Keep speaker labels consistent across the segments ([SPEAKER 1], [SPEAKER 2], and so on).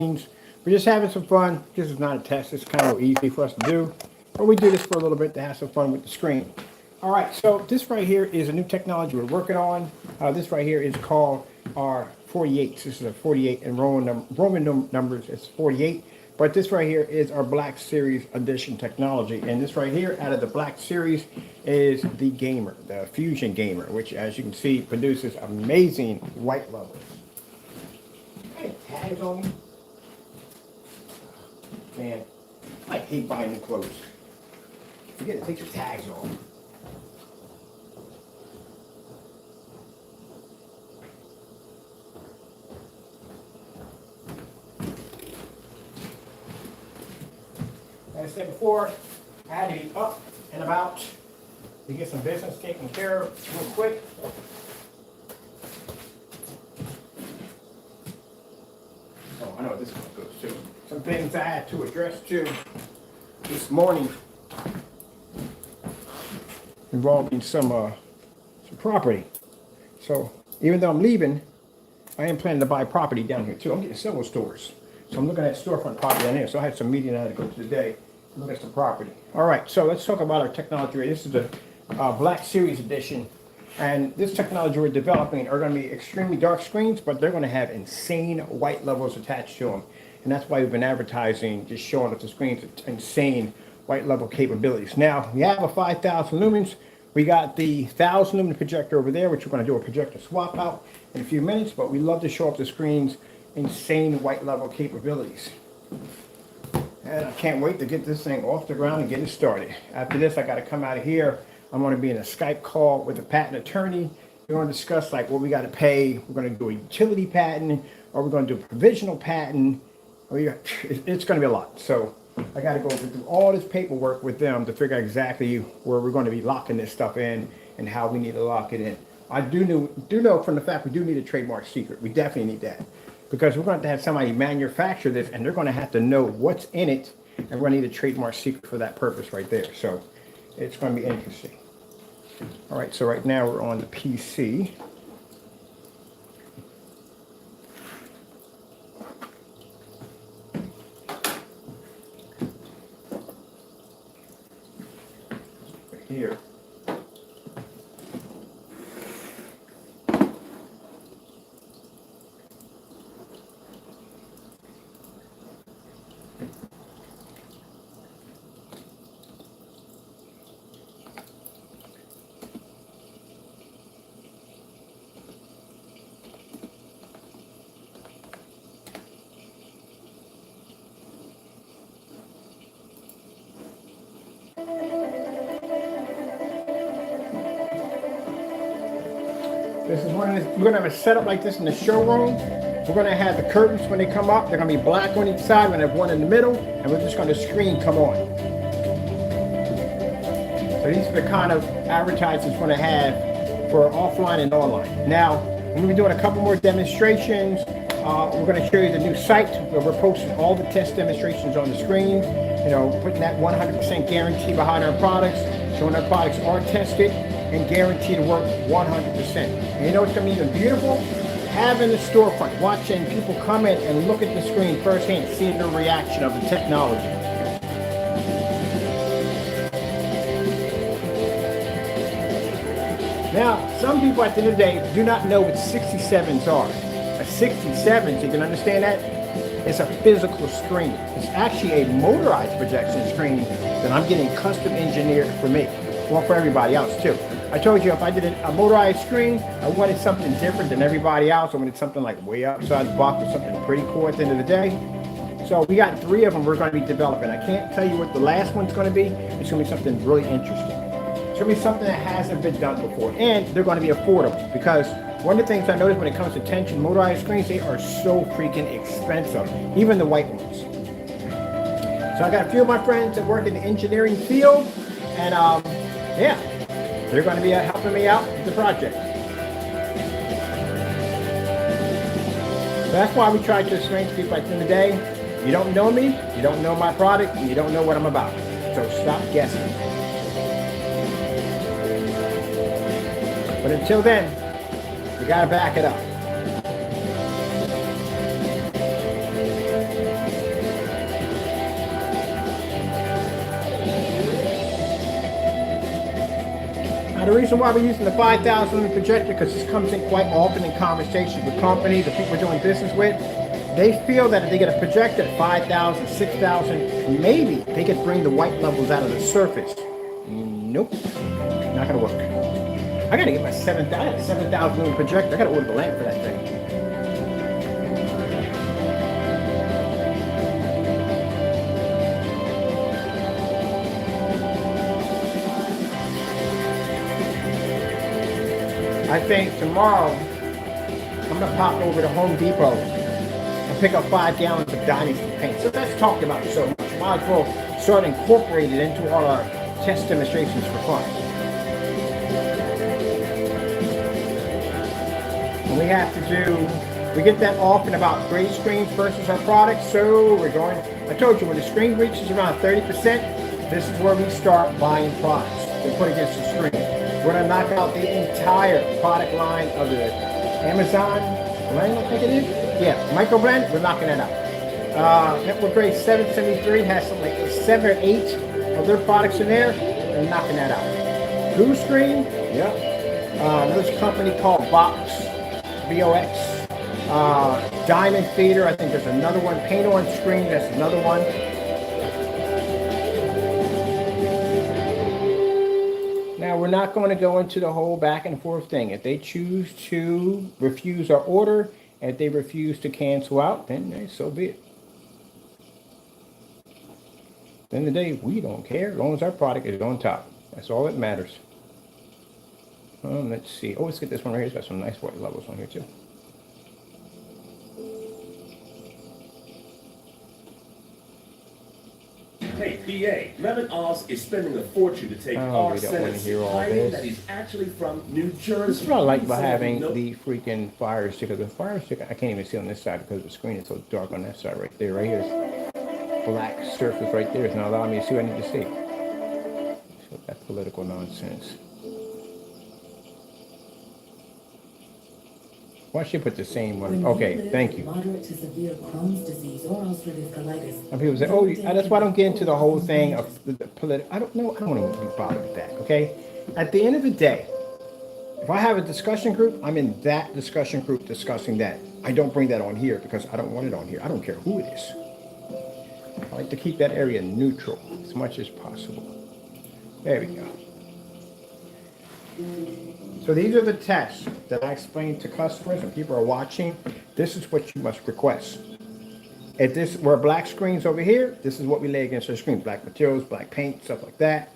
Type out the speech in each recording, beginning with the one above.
[SPEAKER 1] We're just having some fun. This is not a test. It's kind of easy for us to do. But we do this for a little bit to have some fun with the screen. All right, so this right here is a new technology we're working on. This right here is called our 48. This is a 48 in Roman numbers. It's 48. But this right here is our Black Series Edition technology. And this right here out of the Black Series is the Gamer, the Fusion Gamer, which as you can see produces amazing white levels. Hey, tags on me. Man, I hate buying new clothes. Forget to take the tags off. As I said before, I had to be up and about to get some business taken care of real quick. Oh, I know what this one goes to. Some things I had to address too this morning involving some property. So even though I'm leaving, I am planning to buy property down here too. I'm getting several stores. So I'm looking at storefront property down there. So I had some meeting I had to go to today to look at some property. All right, so let's talk about our technology. This is the Black Series Edition. And this technology we're developing are going to be extremely dark screens, but they're going to have insane white levels attached to them. And that's why we've been advertising, just showing us the screens, insane white level capabilities. Now, we have a 5,000 lumens. We got the 1,000 lumen projector over there, which we're going to do a projector swap out in a few minutes, but we love to show up the screens insane white level capabilities. And I can't wait to get this thing off the ground and get it started. After this, I got to come out of here. I'm going to be in a Skype call with a patent attorney. We're going to discuss like what we got to pay. We're going to do a utility patent, or we're going to do a provisional patent. It's going to be a lot. So I got to go through all this paperwork with them to figure out exactly where we're going to be locking this stuff in and how we need to lock it in. I do know from the fact we do need a trademark secret. We definitely need that because we're going to have somebody manufacture this and they're going to have to know what's in it, and we're going to need a trademark secret for that purpose right there. So it's going to be interesting. All right, so right now we're on the PC. Here. This is we're going to have a setup like this in the showroom. We're going to have the curtains when they come up. They're going to be black on each side. We're going to have one in the middle, and we're just going to screen come on. So these are the kind of advertisements we're going to have for offline and online. Now, we're going to be doing a couple more demonstrations. We're going to show you the new site where we're posting all the test demonstrations on the screen. You know, putting that 100% guarantee behind our products, showing our products are tested and guaranteed to work 100%. And you know what's going to be even beautiful? Having the storefront, watching people come in and look at the screen firsthand, seeing the reaction of the technology. Now, some people at the end of the day do not know what 67s are. A 67, you can understand that? It's a physical screen. It's actually a motorized projection screen that I'm getting custom engineered for me. Well, for everybody else too. I told you if I did a motorized screen, I wanted something different than everybody else. I wanted something like way outside the box or something pretty cool at the end of the day. So we got 3 of them we're going to be developing. I can't tell you what the last one's going to be. It's going to be something really interesting. It's going to be something that hasn't been done before. And they're going to be affordable because one of the things I noticed when it comes to tension motorized screens, they are so freaking expensive, even the white ones. So I got a few of my friends that work in the engineering field, and yeah, they're going to be helping me out with the project. So that's why we try to explain to people at the end of the day, you don't know me, you don't know my product, and you don't know what I'm about. So stop guessing. But until then, you gotta back it up. Now, the reason why we're using the 5,000 lumen projector, because this comes in quite often in conversations with companies, the people we're doing business with. They feel that if they get a projector at 5,000, 6,000, maybe they could bring the white levels out of the surface. Nope, not gonna work. I gotta get my 7,000 lumen projector. I gotta order the lamp for that thing. I think tomorrow I'm gonna pop over to Home Depot and pick up 5 gallons of Dynasty paint. So that's talked about so much. Might as well start incorporating it into all our test demonstrations for fun. And we have to we get that off in about gray screens versus our product. So we're going, I told you when the screen reaches around 30%, this is where we start buying products. We put against the screen. We're going to knock out the entire product line of the Amazon blend, I think it is. Yeah, micro blend, we're knocking that out. Network grade 773 has something like 7 or 8 of their products in there. We're knocking that out. Blue screen, yeah. There's a company called Box, BOX. Diamond Theater, I think there's another one. Paint on Screen, that's another one. Now, we're not going to go into the whole back and forth thing. If they choose to refuse our order, if they refuse to cancel out, then so be it. At the end of the day, we don't care as long as our product is on top. That's all that matters. Let's see. Oh, let's get this one right here. It's got some nice white levels on here, too.
[SPEAKER 2] Hey, PA, Lemon Oz is spending a fortune to take our sentences, claiming that he's actually from New Jersey.
[SPEAKER 1] This is what I like about having the freaking fire stick. The fire stick, I can't even see on this side because the screen is so dark on that side right there. Right here, black surface right there is not allowing me to see what I need to see. So that's political nonsense. Why should you put the same one? Okay, thank you.
[SPEAKER 3] Moderate to severe Crohn's disease or ulcerative colitis.
[SPEAKER 1] And people say, oh, that's why I don't get into the whole thing of the political. I don't know. I don't want to be bothered with that, okay? At the end of the day, if I have a discussion group, I'm in that discussion group discussing that. I don't bring that on here because I don't want it on here. I don't care who it is. I like to keep that area neutral as much as possible. There we go. So these are the tests that I explain to customers and people are watching. This is what you must request. If this were black screens over here, this is what we lay against our screen. Black materials, black paint, stuff like that.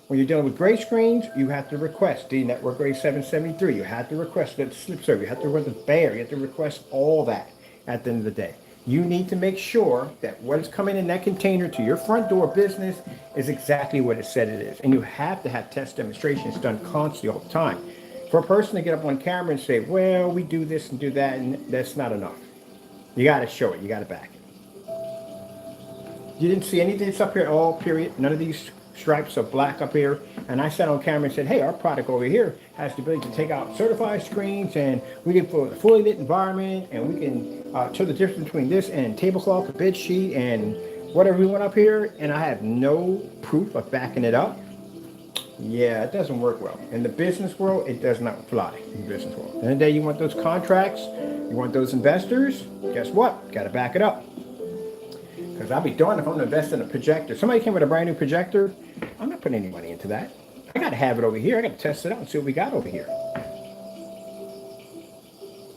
[SPEAKER 1] When you're dealing with gray screens, you have to request the network grade 773. You have to request the slip serve. You have to request the Bear. You have to request all that at the end of the day. You need to make sure that what's coming in that container to your front door business is exactly what it said it is. And you have to have test demonstrations done constantly all the time. For a person to get up on camera and say, well, we do this and do that, and that's not enough. You got to show it. You got to back it. You didn't see anything that's up here at all, period. None of these stripes are black up here. And I sat on camera and said, hey, our product over here has the ability to take out certified screens, and we can put a fully lit environment, and we can show the difference between this and tablecloth, a bed sheet, and whatever we want up here. And I have no proof of backing it up. Yeah, it doesn't work well. In the business world, it does not fly in the business world. At the end of the day, you want those contracts, you want those investors, guess what? Got to back it up. Because I'll be darned if I'm going to invest in a projector. Somebody came with a brand new projector, I'm not putting any money into that. I got to have it over here. I got to test it out and see what we got over here.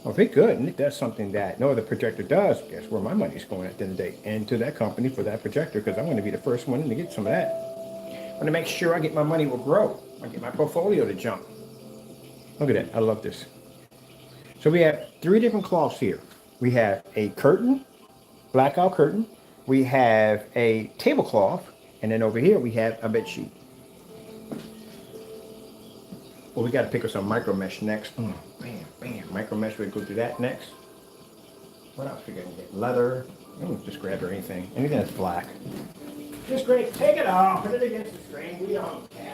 [SPEAKER 1] Well, if it's good and it does something that no other projector does, guess where my money's going at the end of the day? And to that company for that projector, because I'm going to be the first one to get some of that. I want to make sure I get my money will grow. I get my portfolio to jump. Look at that. I love this. So we have 3 different cloths here. We have a curtain, blackout curtain. We have a tablecloth. And then over here we have a bed sheet. Well, we got to pick up some micro mesh next. Bam, bam. Micro mesh, we'll go through that next. What else we going to get? Leather. Just grab anything. Anything that's black. Just great. Take it off. Put it against the screen. We don't care.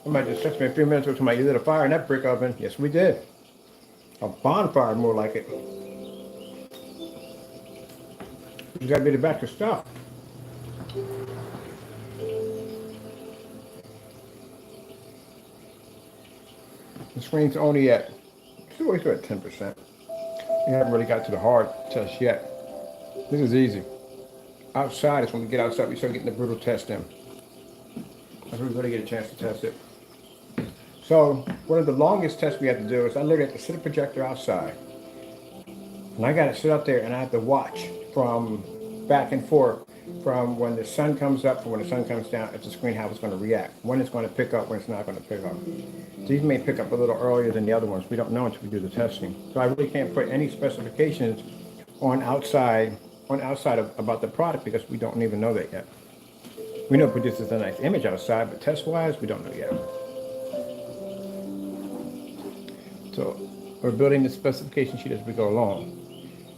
[SPEAKER 1] Somebody just texted me a few minutes ago to my you lit a fire in that brick oven. Yes, we did. A bonfire, more like it. You gotta be the back of stuff. The screen's only at, it's always at 10%. We haven't really got to the hard test yet. This is easy. Outside is when we get outside, we start getting the brutal test in. That's when we really get a chance to test it. So one of the longest tests we have to do is I literally have to sit a projector outside. And I got to sit up there and I have to watch from back and forth from when the sun comes up to when the sun comes down at the screen, how it's going to react, when it's going to pick up, when it's not going to pick up. These may pick up a little earlier than the other ones. We don't know until we do the testing. So I really can't put any specifications on outside about the product because we don't even know that yet. We know it produces a nice image outside, but test-wise, we don't know yet. So we're building the specification sheet as we go along.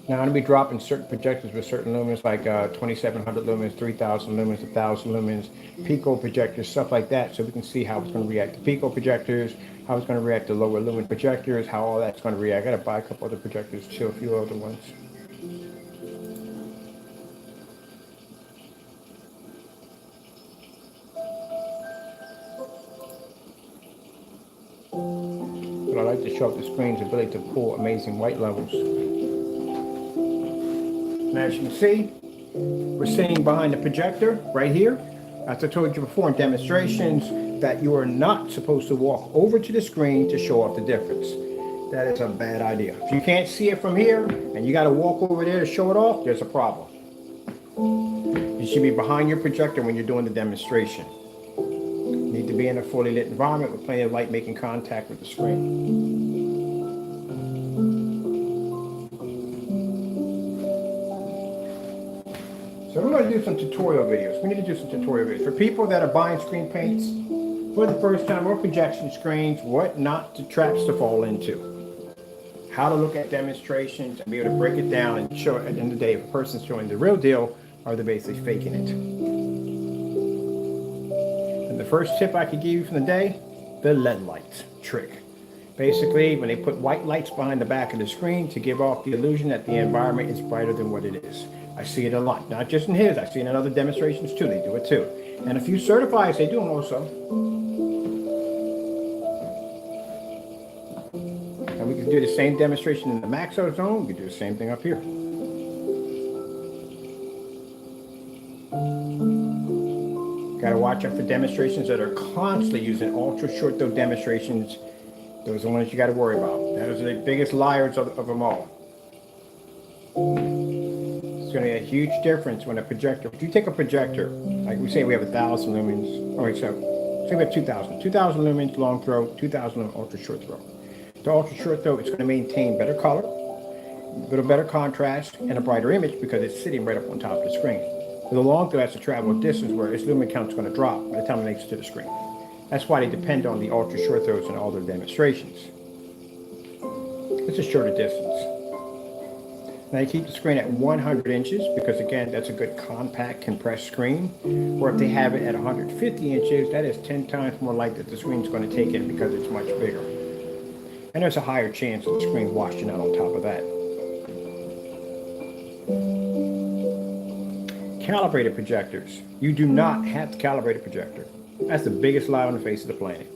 [SPEAKER 1] Now I'm going to be dropping certain projectors with certain lumens, like 2700 lumens, 3000 lumens, 1000 lumens, pico projectors, stuff like that, so we can see how it's going to react to pico projectors, how it's going to react to lower lumen projectors, how all that's going to react. I got to buy a couple other projectors too, a few other ones. But I like to show up the screen's ability to pull amazing white levels. And as you can see, we're sitting behind the projector right here. As I told you before in demonstrations, that you are not supposed to walk over to the screen to show off the difference. That is a bad idea. If you can't see it from here and you got to walk over there to show it off, there's a problem. You should be behind your projector when you're doing the demonstration. You need to be in a fully lit environment with plenty of light making contact with the screen. So we're going to do some tutorial videos. We need to do some tutorial videos for people that are buying screen paints for the first time, or projection screens, what not to traps to fall into. How to look at demonstrations and be able to break it down and show at the end of the day if a person's showing the real deal or they're basically faking it. And the first tip I could give you from the day, the LED lights trick. Basically, when they put white lights behind the back of the screen to give off the illusion that the environment is brighter than what it is. I see it a lot, not just in his, I see it in other demonstrations too, they do it too. And a few certifieds, they do them also. And we can do the same demonstration in the maxo zone, we can do the same thing up here. Got to watch out for demonstrations that are constantly using ultra short throw demonstrations. Those are the ones you got to worry about. Those are the biggest liars of them all. It's going to be a huge difference when a projector, if you take a projector, like we say we have 1,000 lumens, all right, so say we have 2,000 lumens long throw, 2,000 lumens ultra short throw. The ultra short throw, it's going to maintain better color, a little better contrast, and a brighter image because it's sitting right up on top of the screen. With the long throw has to travel a distance where its lumen count is going to drop by the time it makes it to the screen. That's why they depend on the ultra short throws in all their demonstrations. It's a shorter distance. Now you keep the screen at 100 inches because again, that's a good compact compressed screen. Or if they have it at 150 inches, that is 10 times more light that the screen's going to take in because it's much bigger. And there's a higher chance of the screen washing out on top of that. Calibrated projectors. You do not have to calibrate a projector. That's the biggest lie on the face of the planet.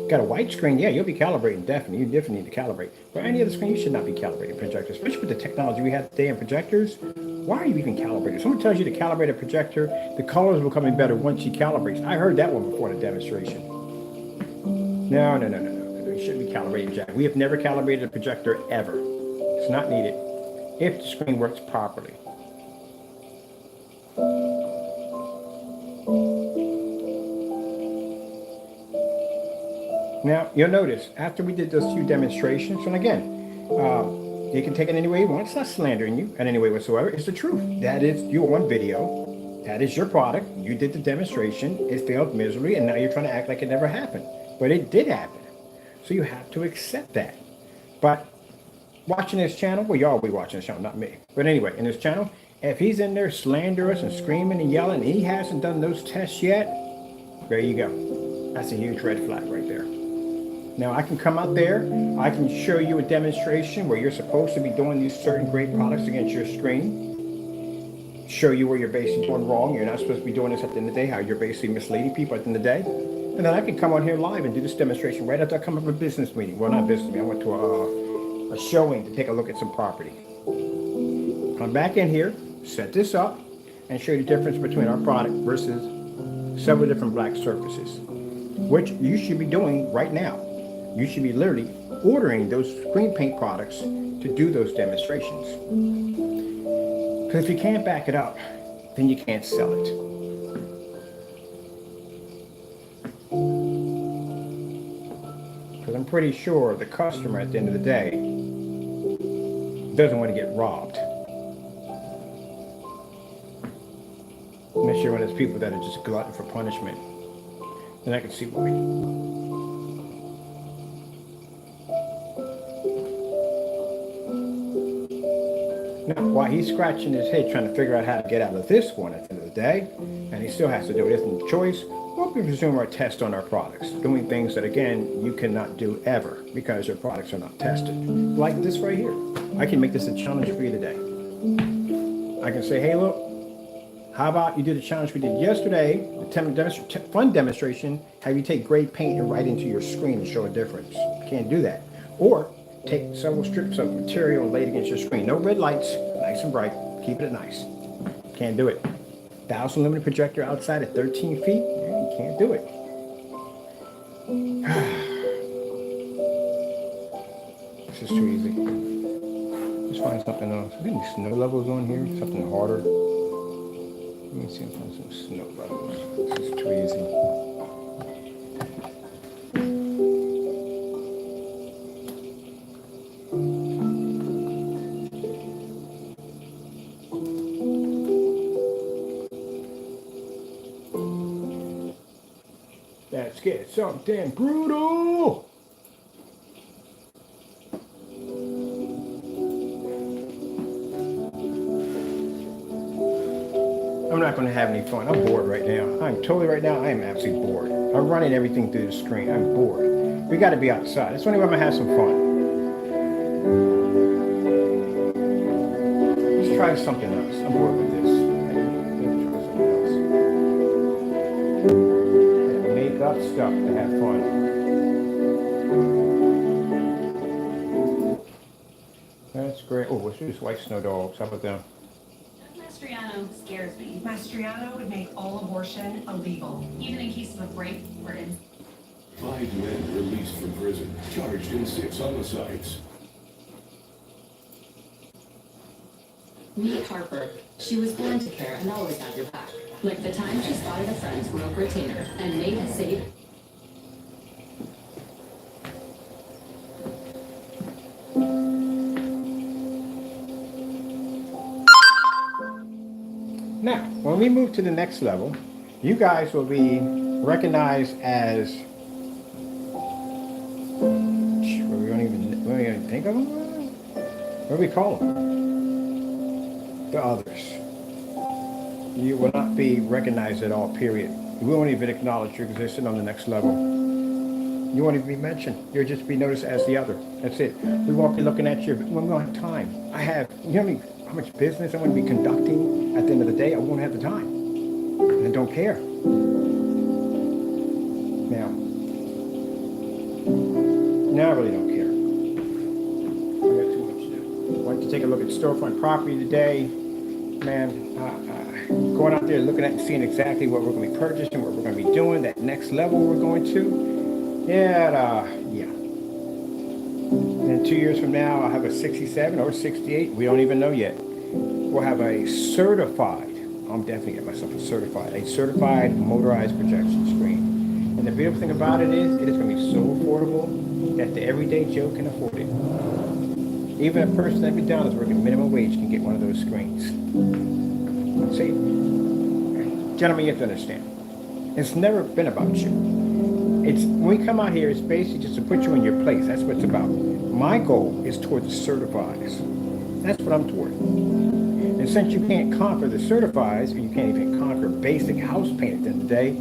[SPEAKER 1] Got a white screen, yeah, you'll be calibrating definitely. You definitely need to calibrate. But any other screen, you should not be calibrating projectors, especially with the technology we have today in projectors. Why are you even calibrating? If someone tells you to calibrate a projector, the colors will come in better once you calibrate. I heard that one before the demonstration. No. You shouldn't be calibrating jack. We have never calibrated a projector ever. It's not needed if the screen works properly. Now, you'll notice, after we did those few demonstrations, and again, you can take it any way you want. It's not slandering you in any way whatsoever. It's the truth. That is you on video. That is your product. You did the demonstration. It failed miserably, and now you're trying to act like it never happened. But it did happen. So you have to accept that. But watching this channel, well, y'all be watching this channel, not me. But anyway, in this channel, if he's in there slandering us and screaming and yelling, and he hasn't done those tests yet, there you go. That's a huge red flag right there. Now I can come out there, I can show you a demonstration where you're supposed to be doing these certain great products against your screen, show you where you're basically doing wrong. You're not supposed to be doing this at the end of the day, how you're basically misleading people at the end of the day. And then I can come on here live and do this demonstration right after I come up with a business meeting. Well, not business meeting, I went to a showing to take a look at some property. Come back in here, set this up, and show you the difference between our product versus several different black surfaces, which you should be doing right now. You should be literally ordering those screen paint products to do those demonstrations. Because if you can't back it up, then you can't sell it. Because I'm pretty sure the customer at the end of the day doesn't want to get robbed. Unless you're one of those people that are just glutton for punishment. Then I can see why. Now, while he's scratching his head trying to figure out how to get out of this one at the end of the day, and he still has to do it, isn't choice, we'll resume our test on our products, doing things that, again, you cannot do ever because your products are not tested. Like this right here. I can make this a challenge for you today. I can say, hey, look, how about you do the challenge we did yesterday, the fun demonstration, have you take gray paint and write into your screen and show a difference. You can't do that. Or take several strips of material and lay it against your screen. No red lights, nice and bright, keep it nice. Can't do it. 1,000 lumen projector outside at 13 feet, you can't do it. This is too easy. Let's find something else. Are there any snow levels on here? Something harder. Let me see if I find some snow levels. This is too easy. Let's get something brutal. I'm not going to have any fun. I'm bored right now. I am absolutely bored. I'm running everything through the screen. I'm bored. We got to be outside. That's the only way I'm going to have some fun. Let's try something else. I'm bored with this. Let's try something else. Make up stuff to have fun. That's great. Oh, let's do this white snow dogs. How about them?
[SPEAKER 4] Mastriano scares me.
[SPEAKER 5] Mastriano would make all abortion illegal.
[SPEAKER 4] Even in case of a break or in.
[SPEAKER 2] 5 men released from prison, charged in 6 homicides.
[SPEAKER 6] Meet Harper. She was born to care and always had your back. Like the time she spotted a friend's broke retainer and made a save.
[SPEAKER 1] Now, when we move to the next level, you guys will be recognized as, we don't even think of them? What do we call them? The others. You will not be recognized at all, period. We won't even acknowledge your existence on the next level. You won't even be mentioned. You'll just be noticed as the other. That's it. We won't be looking at you. We won't have time. You know how much business I'm going to be conducting at the end of the day? I won't have the time. And I don't care. Now I really don't care. I got too much to do. I want to take a look at storefront property today. Man, going out there looking at and seeing exactly what we're going to be purchasing, what we're going to be doing, that next level we're going to. Yeah. And 2 years from now, I'll have a 67 or 68. We don't even know yet. We'll have a certified, I'm definitely getting myself a certified motorized projection screen. And the beautiful thing about it is going to be so affordable that the everyday Joe can afford it. Even a person at McDonald's working minimum wage can get one of those screens. See, gentlemen, you have to understand. It's never been about you. When we come out here, it's basically just to put you in your place. That's what it's about. My goal is toward the certifieds. That's what I'm toward. And since you can't conquer the certifieds, and you can't even conquer basic house paint at the end of the day,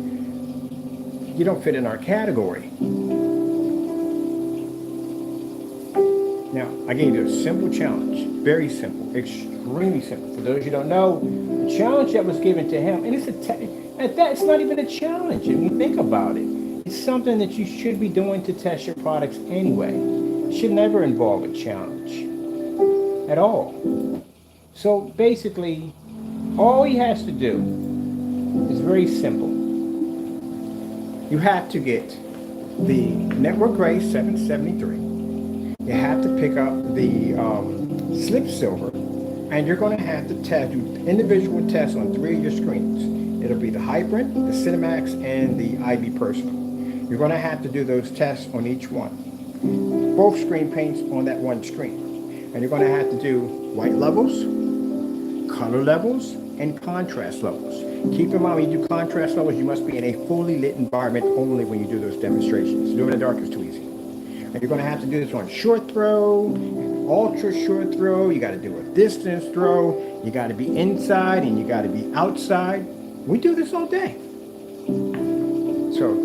[SPEAKER 1] you don't fit in our category. Now, I gave you a simple challenge. Very simple. Extremely simple. For those you don't know, the challenge that was given to him, and it's not even a challenge. If you think about it, it's something that you should be doing to test your products anyway. It should never involve a challenge at all. So basically, all he has to do is very simple. You have to get the Network Gray 773. You have to pick up the Slip Silver, and you're going to have to do individual tests on 3 of your screens. It'll be the Hyperen, the Cinemax, and the IV Personal. You're going to have to do those tests on each one. Both screen paints on that one screen. And you're going to have to do white levels, color levels, and contrast levels. Keep in mind, when you do contrast levels, you must be in a fully lit environment only when you do those demonstrations. Doing it in the dark is too easy. And you're going to have to do this on short throw, ultra short throw. You got to do a distance throw. You got to be inside and you got to be outside. We do this all day. So,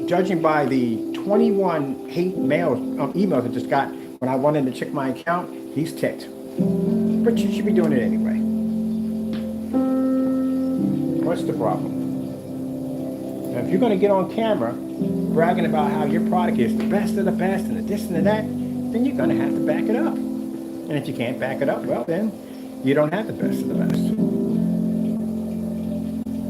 [SPEAKER 1] judging by the 21 hate emails I just got when I wanted to check my account, he's ticked. But you should be doing it anyway. What's the problem? Now, if you're going to get on camera bragging about how your product is the best of the best and the this and the that, then you're going to have to back it up. And if you can't back it up, well, then you don't have the best of the best.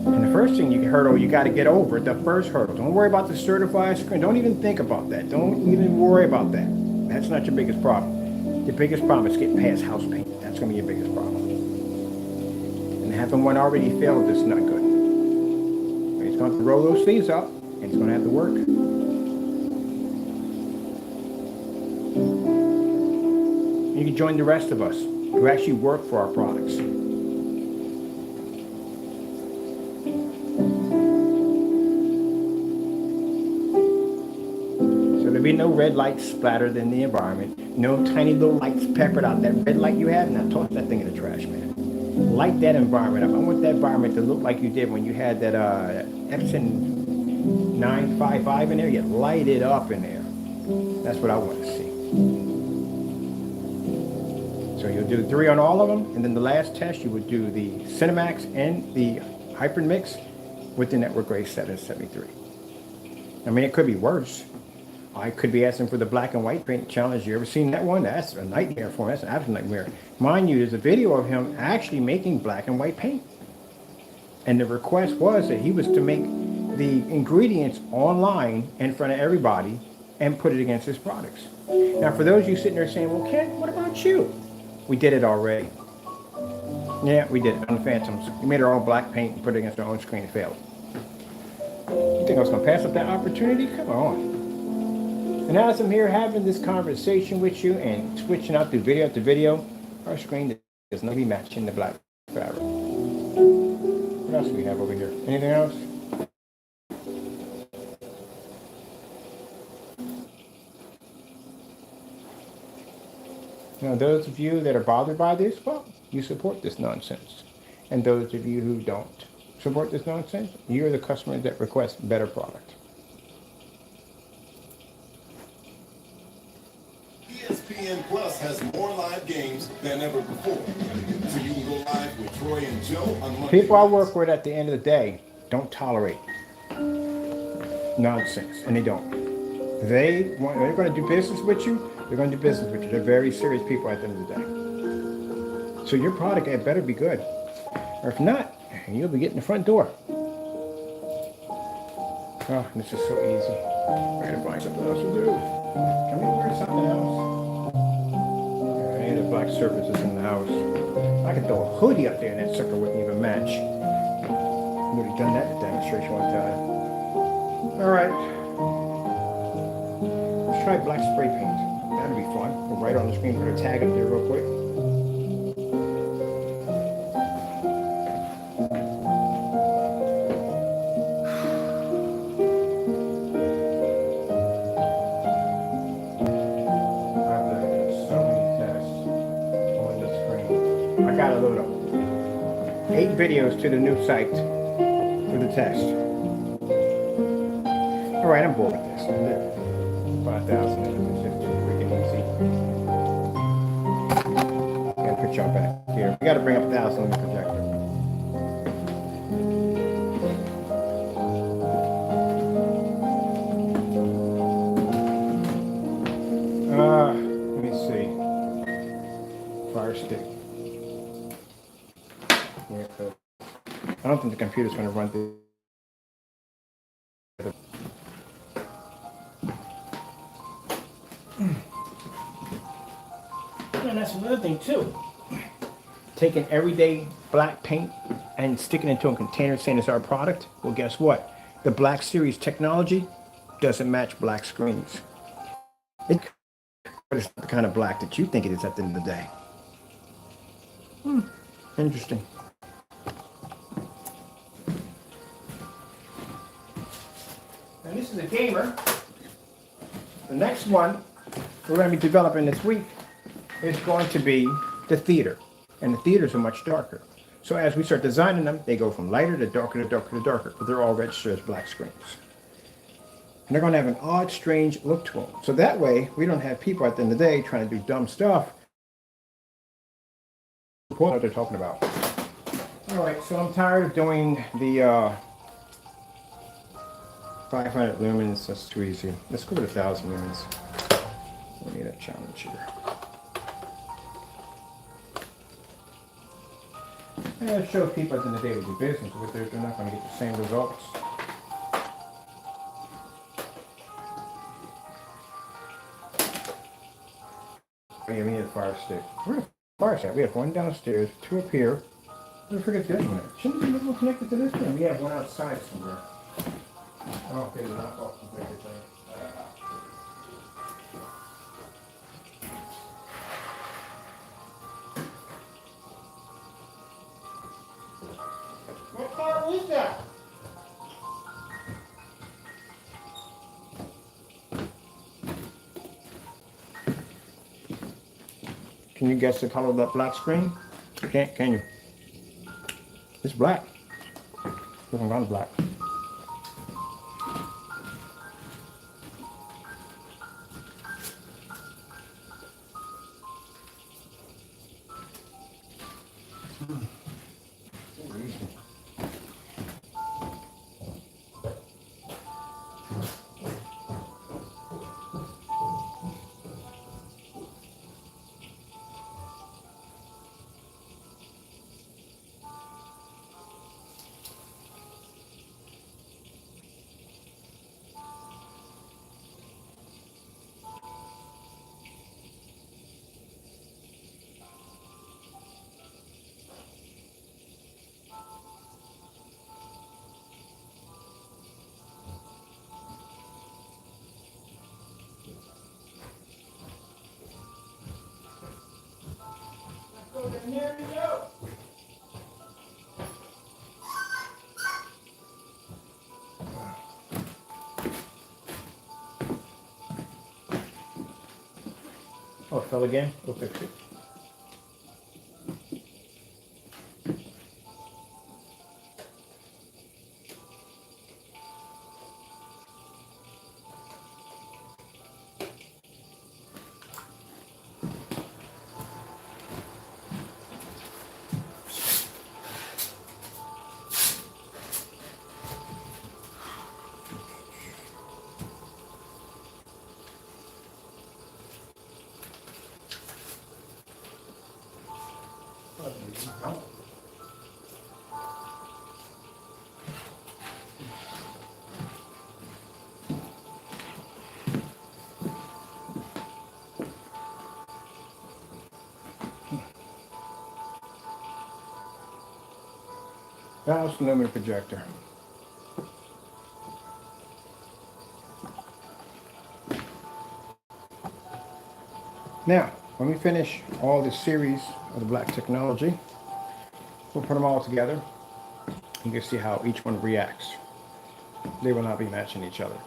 [SPEAKER 1] And the first thing you got to get over, the first hurdle. Don't worry about the certified screen. Don't even think about that. Don't even worry about that. That's not your biggest problem. Your biggest problem is getting past house paint. That's going to be your biggest problem. And having one already failed is not good. He's going to roll those sleeves up, and it's going to have to work. You can join the rest of us who actually work for our products. So there'll be no red lights splattered in the environment. No tiny little lights peppered out. That red light you have, now toss that thing in the trash, man. Light that environment up. I want that environment to look like you did when you had that Epson 955 in there. You light it up in there. That's what I want to see. So you'll do 3 on all of them, and then the last test you would do the Cinemax and the Hyper Mix with the Network Gray 773. I mean, it could be worse. I could be asking for the black and white paint challenge. You ever seen that one? That's a nightmare for him. That's an absolute nightmare. Mind you, there's a video of him actually making black and white paint. And the request was that he was to make the ingredients online in front of everybody and put it against his products. Now, for those of you sitting there saying, well, Ken, what about you? We did it already. Yeah, we did it on the Phantoms. We made our own black paint and put it against our own screen and failed. You think I was going to pass up that opportunity? Come on. And as I'm here having this conversation with you and switching out through video after video, our screen does not be matching the black fabric. What else do we have over here? Anything else? Now, those of you that are bothered by this, well, you support this nonsense. And those of you who don't support this nonsense, you're the customers that request better product.
[SPEAKER 7] ESPN Plus has more live games than ever before. So you can go live with Troy and Joe on Monday.
[SPEAKER 1] People I work with at the end of the day don't tolerate nonsense, and they don't. They're going to do business with you. They're going to do business with you. They're very serious people at the end of the day. So your product had better be good, or if not, you'll be getting the front door. Oh, this is so easy. I gotta find something else to do. Can we wear something else? Any of the black surfaces in the house. I could throw a hoodie up there and that sucker wouldn't even match. I would have done that in a demonstration one time. All right. Let's try black spray paint. That'd be fun. Go right on the screen, put a tag up there real quick. Got to load up 8 videos to the new site for the test. All right, I'm bored with this. 5,000 is just too freaking easy. Gotta put y'all back here. We gotta bring up 1,000 in the projector. Let me see. Fire stick. Yeah, I don't think the computer's gonna run through. And that's another thing too. Taking everyday black paint and sticking it into a container saying it's our product. Well, guess what? The Black Series technology doesn't match black screens. But it's not the kind of black that you think it is at the end of the day. Interesting. And this is a gamer. The next one we're going to be developing this week is going to be the theater. And the theaters are much darker. So as we start designing them, they go from lighter to darker to darker to darker, but they're all registered as black screens. And they're going to have an odd, strange look to them. So that way, we don't have people at the end of the day trying to do dumb stuff. What they're talking about. All right, so I'm tired of doing the 500 lumens. That's too easy. Let's go with 1,000 lumens. We need a challenge here. And it shows people at the end of the day to do business with it. They're not going to get the same results. Yeah, we need a fire stick. Where's the fire stick? We have one downstairs, two up here. I forget the other one. Shouldn't we be connected to this one? We have one outside somewhere. Oh, okay, they're not off the thing. What car is that? Can you guess the color of that black screen? You can't, can you? It's black. Doesn't run black. There we go. Oh, it fell again? We'll fix it. That's the lumen projector. Now, when we finish all this series of the black technology, we'll put them all together. You can see how each one reacts. They will not be matching each other.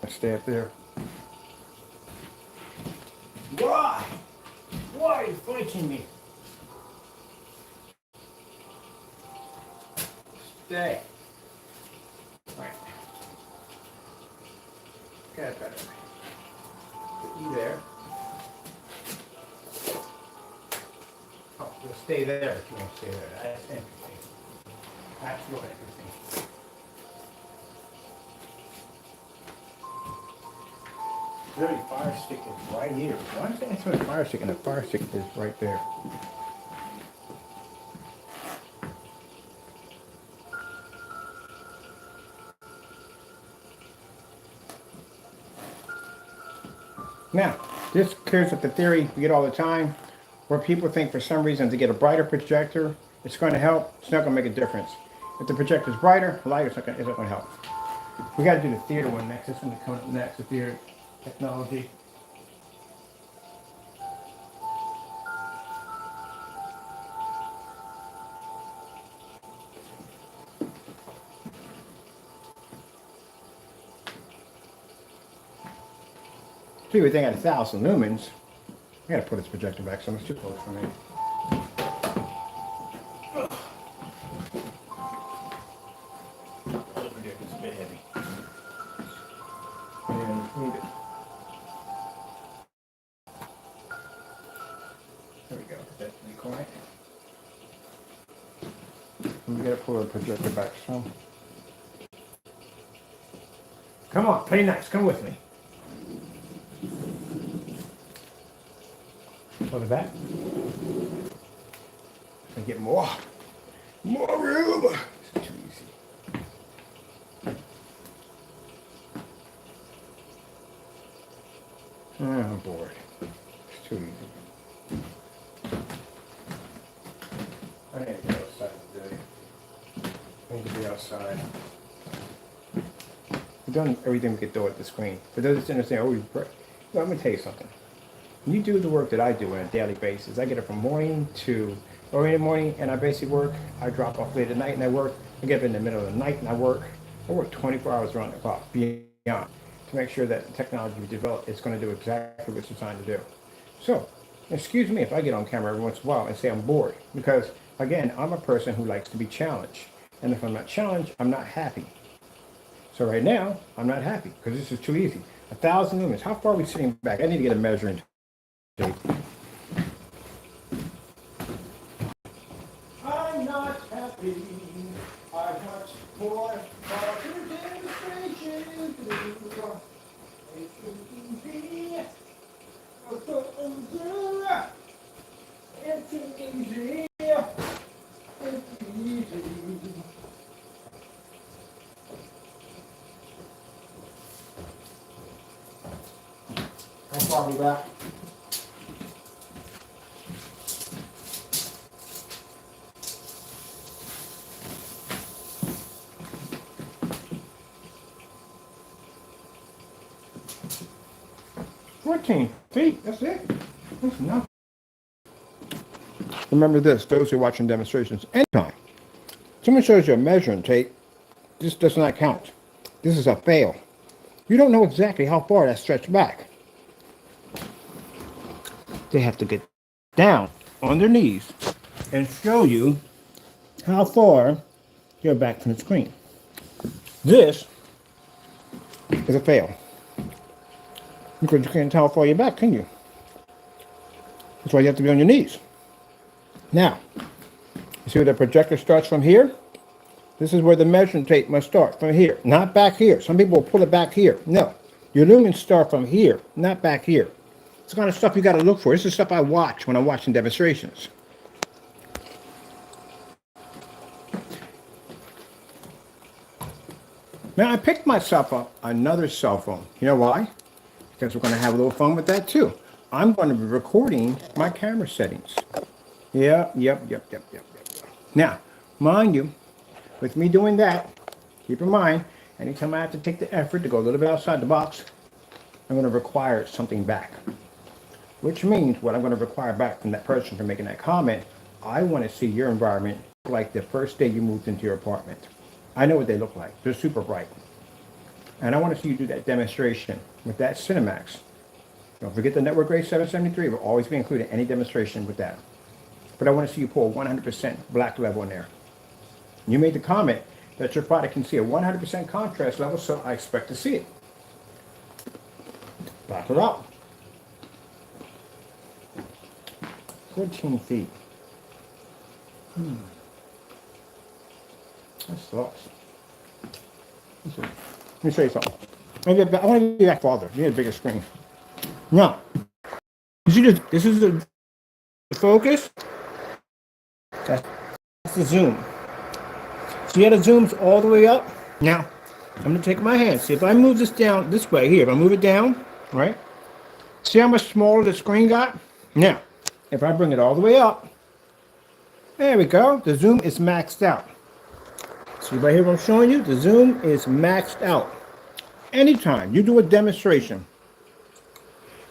[SPEAKER 1] Let's stay up there. Why? Why are you fighting me? Stay. Right. You there. Oh, you'll stay there if you want to stay there. That's interesting. That's real interesting. Really, fire stick is right here. Why is that a fire stick and the fire stick is right there? Now, this clears up the theory we get all the time, where people think for some reason to get a brighter projector, it's going to help. It's not going to make a difference. If the projector is brighter, lighter, it's not going to help. We got to do the theater one next. This one coming up next, the theater technology. So you would think at 1,000 lumens, I gotta put this projector back, so it's too close for me. It's a bit heavy. And move it. There we go. That's pretty quiet. We gotta pull the projector back some. Come on, play nice. Come with me. Pull it back. And get more room. It's too easy. Oh, I'm bored. It's too easy. I need to go outside today. I need to be outside. We've done everything we could do at the screen. For those that understand, well, let me tell you something. You do the work that I do on a daily basis. I get up from morning to early in the morning and I basically work. I drop off late at night and I work. I get up in the middle of the night and I work. I work 24 hours around the clock beyond to make sure that the technology we develop is going to do exactly what it's designed to do. So, excuse me if I get on camera every once in a while and say I'm bored because, again, I'm a person who likes to be challenged. And if I'm not challenged, I'm not happy. So right now, I'm not happy because this is too easy. 1,000 lumens. How far are we sitting back? I need to get a measuring tape. I'm not happy. I watch more demonstrations. It's easy. It's easy. How far are we back? See, that's it. That's enough. Remember this, those who are watching demonstrations, anytime someone shows you a measuring tape, this does not count. This is a fail. You don't know exactly how far that's stretched back. They have to get down on their knees and show you how far you're back from the screen. This is a fail. Because you can't tell how far you're back, can you? That's why you have to be on your knees. Now, you see where the projector starts from here? This is where the measuring tape must start, from here, not back here. Some people will pull it back here. No, your lumens start from here, not back here. It's the kind of stuff you got to look for. This is stuff I watch when I'm watching demonstrations. Now, I picked myself up another cell phone. You know why? Because we're going to have a little fun with that too. I'm going to be recording my camera settings. Yep. Now, mind you, with me doing that, keep in mind, anytime I have to take the effort to go a little bit outside the box, I'm going to require something back. Which means what I'm going to require back from that person for making that comment, I want to see your environment like the first day you moved into your apartment. I know what they look like. They're super bright. And I want to see you do that demonstration with that Cinemax. Don't forget the network grade 773 will always be included in any demonstration with that. But I want to see you pull 100% black level in there. You made the comment that your product can see a 100% contrast level, so I expect to see it. Black it out. 14 feet. That sucks. Let me show you something. I want to get back farther. You need a bigger screen. Now, you see this is the focus. That's the zoom. See how the zoom's all the way up? Now, I'm going to take my hand. See, if I move this down this way here, if I move it down, right? See how much smaller the screen got? Now, if I bring it all the way up, there we go. The zoom is maxed out. See right here what I'm showing you? The zoom is maxed out. Anytime you do a demonstration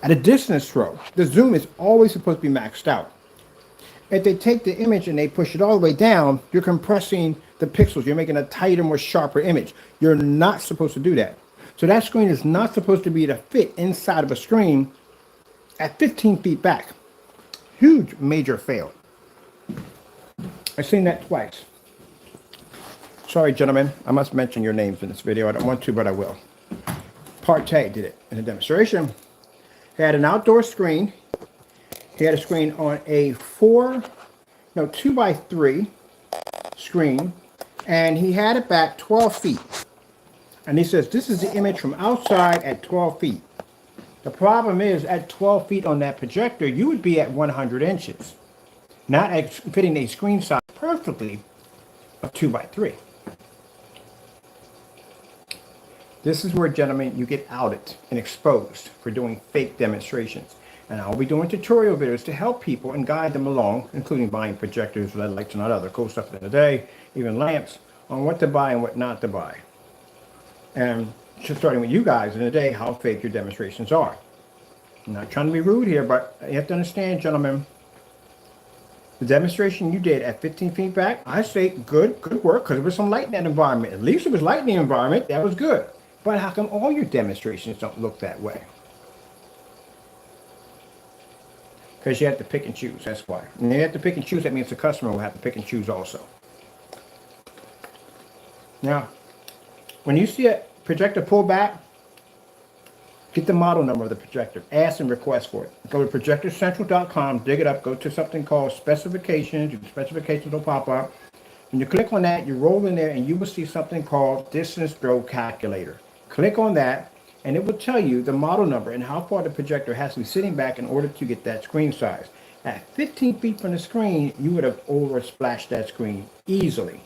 [SPEAKER 1] at a distance throw, the zoom is always supposed to be maxed out. If they take the image and they push it all the way down, you're compressing the pixels. You're making a tighter, more sharper image. You're not supposed to do that. So that screen is not supposed to be to fit inside of a screen at 15 feet back. Huge, major fail. I've seen that twice. Sorry, gentlemen. I must mention your names in this video. I don't want to, but I will. Partey did it in a demonstration. He had an outdoor screen. He had a screen on a 2x3 screen, and he had it back 12 feet. And he says, this is the image from outside at 12 feet. The problem is, at 12 feet on that projector, you would be at 100 inches, not at fitting a screen size perfectly of 2x3. This is where, gentlemen, you get outed and exposed for doing fake demonstrations. And I'll be doing tutorial videos to help people and guide them along, including buying projectors, LED lights, and other cool stuff in the day, even lamps, on what to buy and what not to buy. And just starting with you guys in the day, how fake your demonstrations are. I'm not trying to be rude here, but you have to understand, gentlemen, the demonstration you did at 15 feet back, I say good work, because there was some light in that environment. At least it was light in the environment. That was good. But how come all your demonstrations don't look that way? Because you have to pick and choose, that's why. And you have to pick and choose, that means the customer will have to pick and choose also. Now, when you see a projector pull back, get the model number of the projector. Ask and request for it. Go to projectorcentral.com, dig it up, go to something called specifications. Your specifications will pop up. When you click on that, you roll in there and you will see something called distance throw calculator. Click on that, and it will tell you the model number and how far the projector has to be sitting back in order to get that screen size. At 15 feet from the screen, you would have oversplashed that screen easily.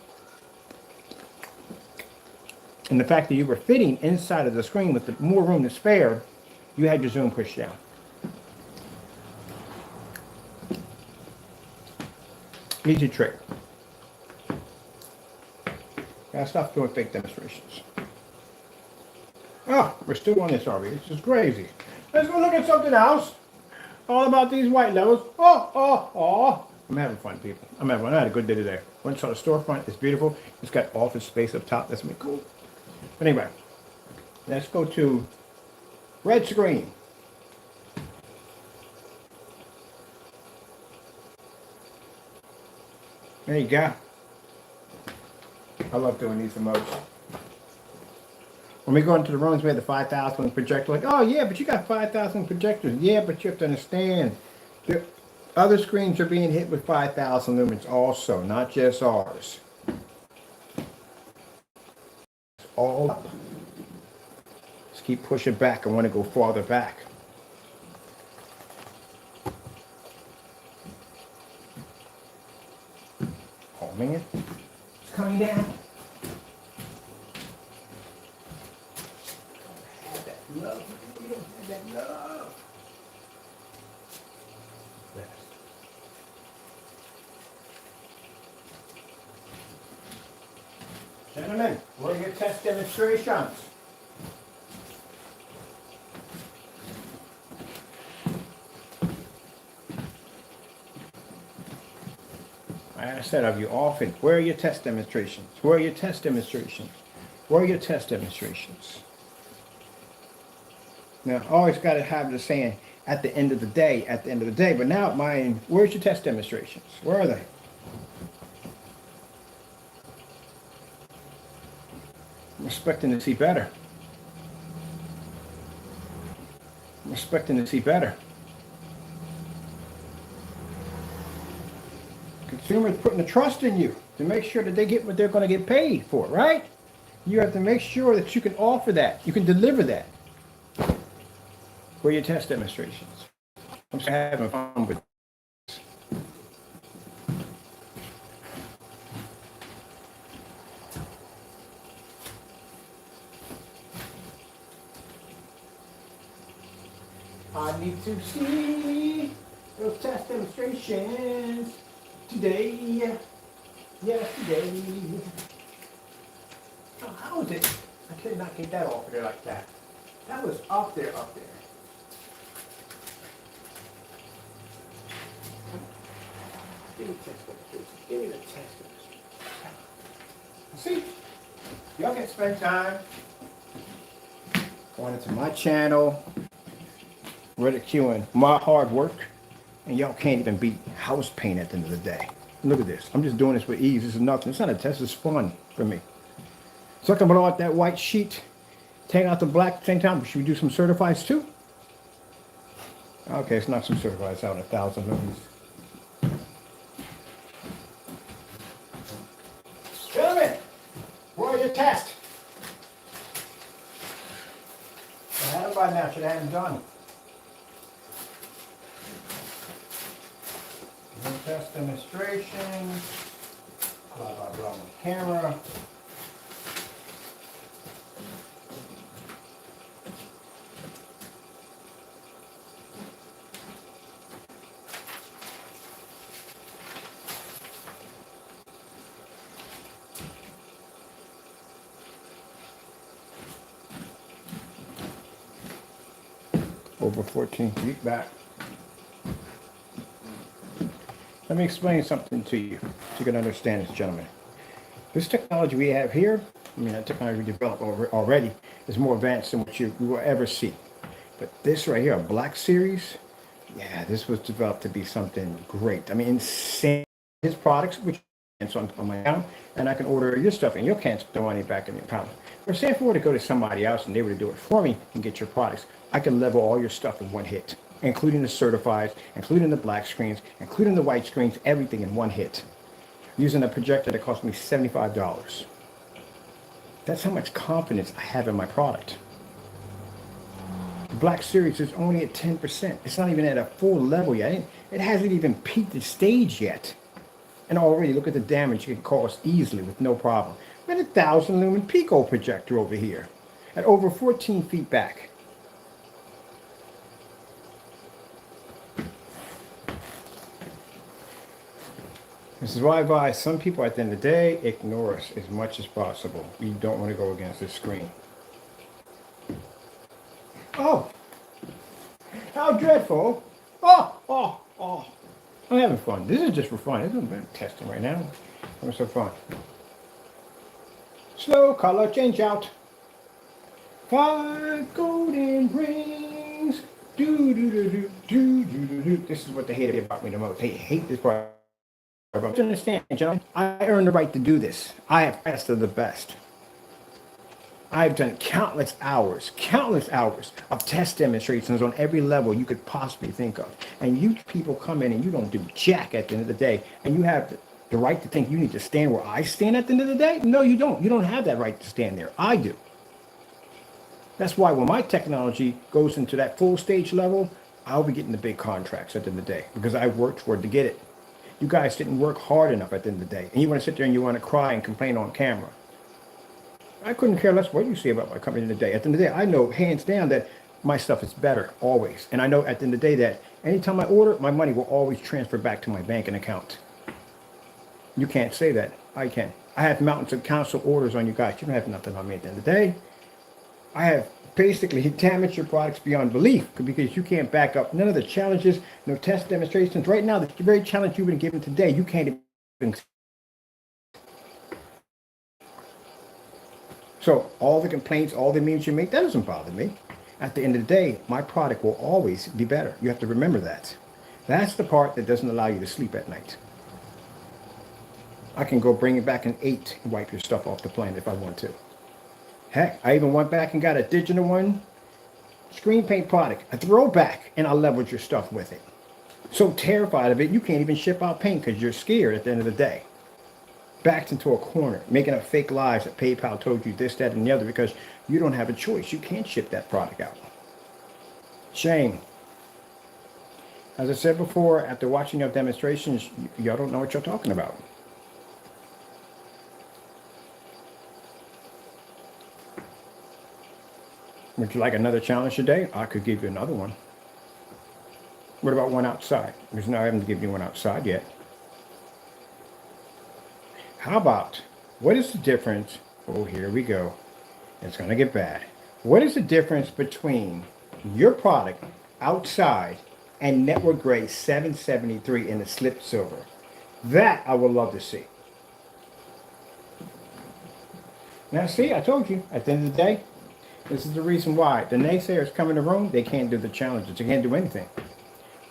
[SPEAKER 1] And the fact that you were fitting inside of the screen with more room to spare, you had your zoom pushed down. Easy trick. Gotta stop doing fake demonstrations. Oh, we're still on this already. This is crazy. Let's go look at something else. All about these white levels. Oh. I'm having fun, people. I'm having fun. I had a good day today. Went and saw the storefront. It's beautiful. It's got office space up top. That's gonna be cool. But anyway, let's go to red screen. There you go. I love doing these the most. When we go into the rooms, we have the 5,000 projector. Like, oh yeah, but you got 5,000 projectors. Yeah, but you have to understand, the other screens are being hit with 5,000 lumens also, not just ours. It's all up. Just keep pushing back. I want to go farther back. Oh man, it's coming down. Love. We don't have that love. Yes. Gentlemen, what are your test demonstrations? I said of you often, where are your test demonstrations? Where are your test demonstrations? Where are your test demonstrations? Now, always got to have the saying, at the end of the day, at the end of the day. But now, mine, where's your test demonstrations? Where are they? I'm expecting to see better. I'm expecting to see better. Consumers putting the trust in you to make sure that they get what they're going to get paid for, right? You have to make sure that you can offer that, you can deliver that for your test demonstrations. I'm just having fun with this. I need to see those test demonstrations today. Yes, today. Oh, how is it? I could not get that off of there like that. That was up there, up there. Give me the test demonstration. Give me the test demonstration. See? Y'all can spend time going into my channel, ridiculing my hard work, and y'all can't even beat house paint at the end of the day. Look at this. I'm just doing this with ease. This is nothing. It's not a test. It's fun for me. So I can blow out that white sheet, take out the black at the same time. Should we do some certifieds too? Okay, it's not some certifieds out 1,000 lumens. Gentlemen, where are your tests? I had them by now. Should have had them done. Test demonstration. Blah, blah, blah on camera. Over 14 feet back. Let me explain something to you so you can understand this, gentlemen. This technology we have here, I mean, that technology we developed already is more advanced than what you will ever see. But this right here, a Black Series, yeah, this was developed to be something great. I mean, insane. His products, which is on my account, and I can order your stuff, and you can't spend the money back in your account. But say if we were to go to somebody else and they were to do it for me and get your products, I can level all your stuff in one hit, including the certifieds, including the black screens, including the white screens, everything in one hit, using a projector that cost me $75. That's how much confidence I have in my product. The Black Series is only at 10%. It's not even at a full level yet. It hasn't even peaked the stage yet. And already, look at the damage it can cause easily with no problem. We had a 1,000 lumen Pico projector over here at over 14 feet back. This is why I advise some people at the end of the day, ignore us as much as possible. You don't want to go against this screen. Oh, how dreadful. Oh. I'm having fun. This is just for fun. This is testing right now. Having some fun. Slow color change out. 5 golden rings. Do. This is what they hate about me the most. They hate this part. But understand, John, I earned the right to do this. I have best of the best. I've done countless hours of test demonstrations on every level you could possibly think of. And you people come in and you don't do jack at the end of the day. And you have the right to think you need to stand where I stand at the end of the day? No, you don't. You don't have that right to stand there. I do. That's why when my technology goes into that full stage level, I'll be getting the big contracts at the end of the day because I worked for it to get it. You guys didn't work hard enough at the end of the day. And you want to sit there and you want to cry and complain on camera. I couldn't care less what you say about my company in the day. At the end of the day, I know hands down that my stuff is better always. And I know at the end of the day that anytime I order, my money will always transfer back to my banking account. You can't say that. I can. I have mountains of council orders on you guys. You don't have nothing on me at the end of the day. I have basically damaged your products beyond belief because you can't back up none of the challenges, no test demonstrations. Right now, the very challenge you've been given today, you can't even. So all the complaints, all the memes you make, that doesn't bother me. At the end of the day, my product will always be better. You have to remember that. That's the part that doesn't allow you to sleep at night. I can go bring it back an 8 and wipe your stuff off the planet if I want to. Heck, I even went back and got a digital one, screen paint product, a throwback, and I leveled your stuff with it. so terrified of it, you can't even ship out paint because you're scared at the end of the day. Backed into a corner, making up fake lies that PayPal told you this, that, and the other because you don't have a choice. You can't ship that product out. Shame. As I said before, after watching your demonstrations, y'all don't know what you're talking about. Would you like another challenge today? I could give you another one. What about one outside? Because now I haven't given you one outside yet. How about, what is the difference? Oh, here we go. It's going to get bad. What is the difference between your product outside and network grade 773 in the slip silver? That I would love to see. Now see, I told you, at the end of the day, this is the reason why the naysayers come in the room, they can't do the challenges, they can't do anything.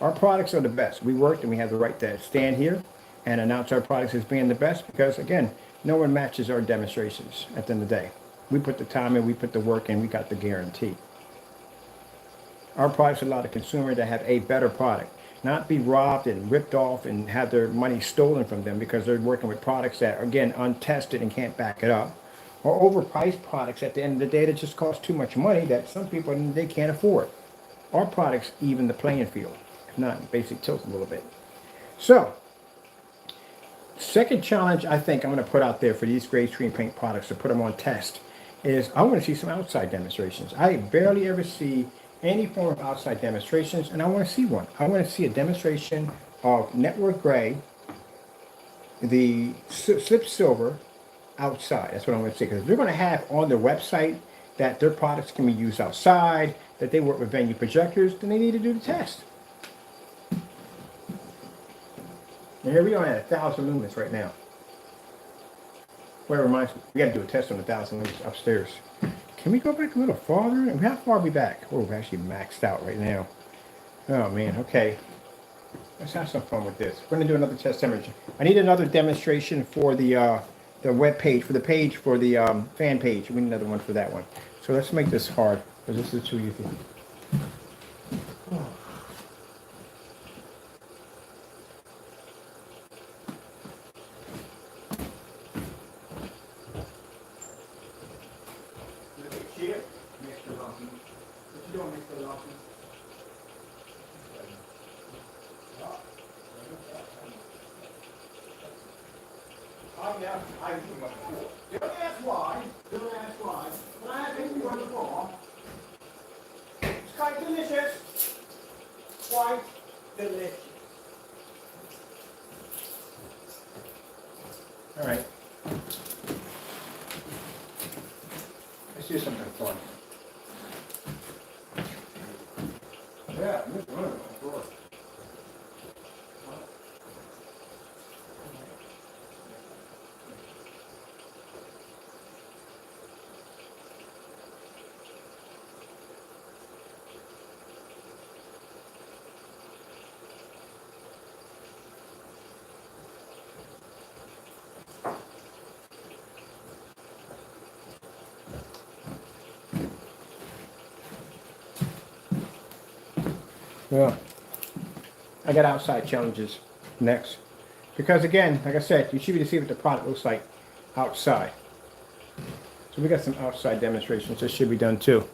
[SPEAKER 1] Our products are the best. We worked and we have the right to stand here and announce our products as being the best because, again, no one matches our demonstrations at the end of the day. We put the time in, we put the work in, we got the guarantee. Our products allow the consumer to have a better product, not be robbed and ripped off and have their money stolen from them because they're working with products that are, again, untested and can't back it up, or overpriced products at the end of the day that just cost too much money that some people, they can't afford. Our products even the playing field, if not basic tilt a little bit. So, second challenge I think I'm going to put out there for these gray screen paint products to put them on test is I want to see some outside demonstrations. I barely ever see any form of outside demonstrations, and I want to see one. I want to see a demonstration of network gray, the slip silver outside. That's what I'm going to see, because they're going to have on their website that their products can be used outside, that they work with venue projectors, then they need to do the test. And here we are at 1,000 lumens right now. Well, it reminds me, we got to do a test on 1,000 lumens upstairs. Can we go back a little farther? How far are we back? Oh, we're actually maxed out right now. Oh man, okay. Let's have some fun with this. We're going to do another test temperature. I need another demonstration for the web page, for the page, for the fan page. We need another one for that one. So let's make this hard, because this is too easy. But I think we were wrong. It's quite delicious. Quite delicious. All right. Let's do something fun. Yeah, this one of course. Yeah. I got outside challenges next. Because again, like I said, you should be able to see what the product looks like outside. So we got some outside demonstrations that should be done too.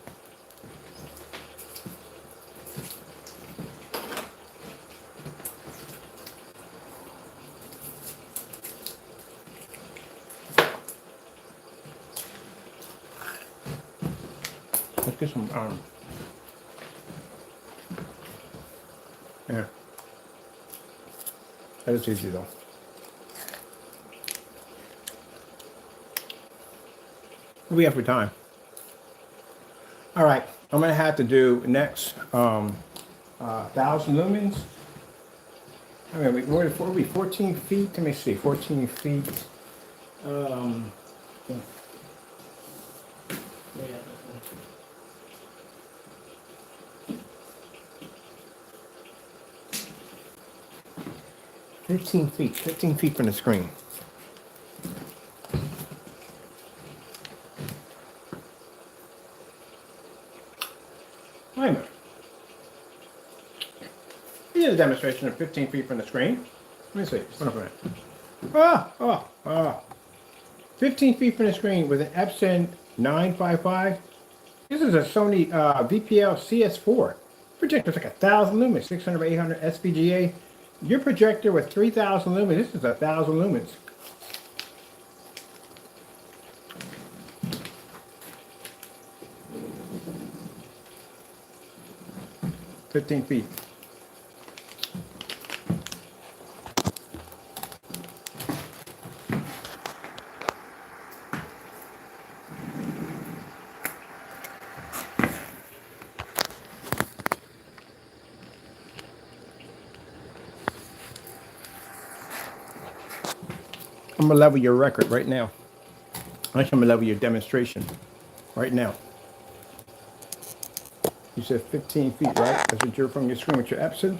[SPEAKER 1] Let's get some yeah. That is easy though. What do we have for time? All right, I'm gonna have to do next 1,000 lumens. I mean, what are we 14 feet? Let me see, 14 feet. Yeah. 15 feet from the screen. Wait a minute. Here's a demonstration of 15 feet from the screen. Let me see. Hold on a minute. 15 feet from the screen with an Epson 955. This is a Sony VPL CS4. Projector's like 1,000 lumens, 600 by 800 SVGA. Your projector with 3,000 lumens, this is 1,000 lumens. $15 feet. I'm gonna level your record right now. I'm gonna level your demonstration right now. You said 15 feet, right? That's what you're from your screen with your Epson.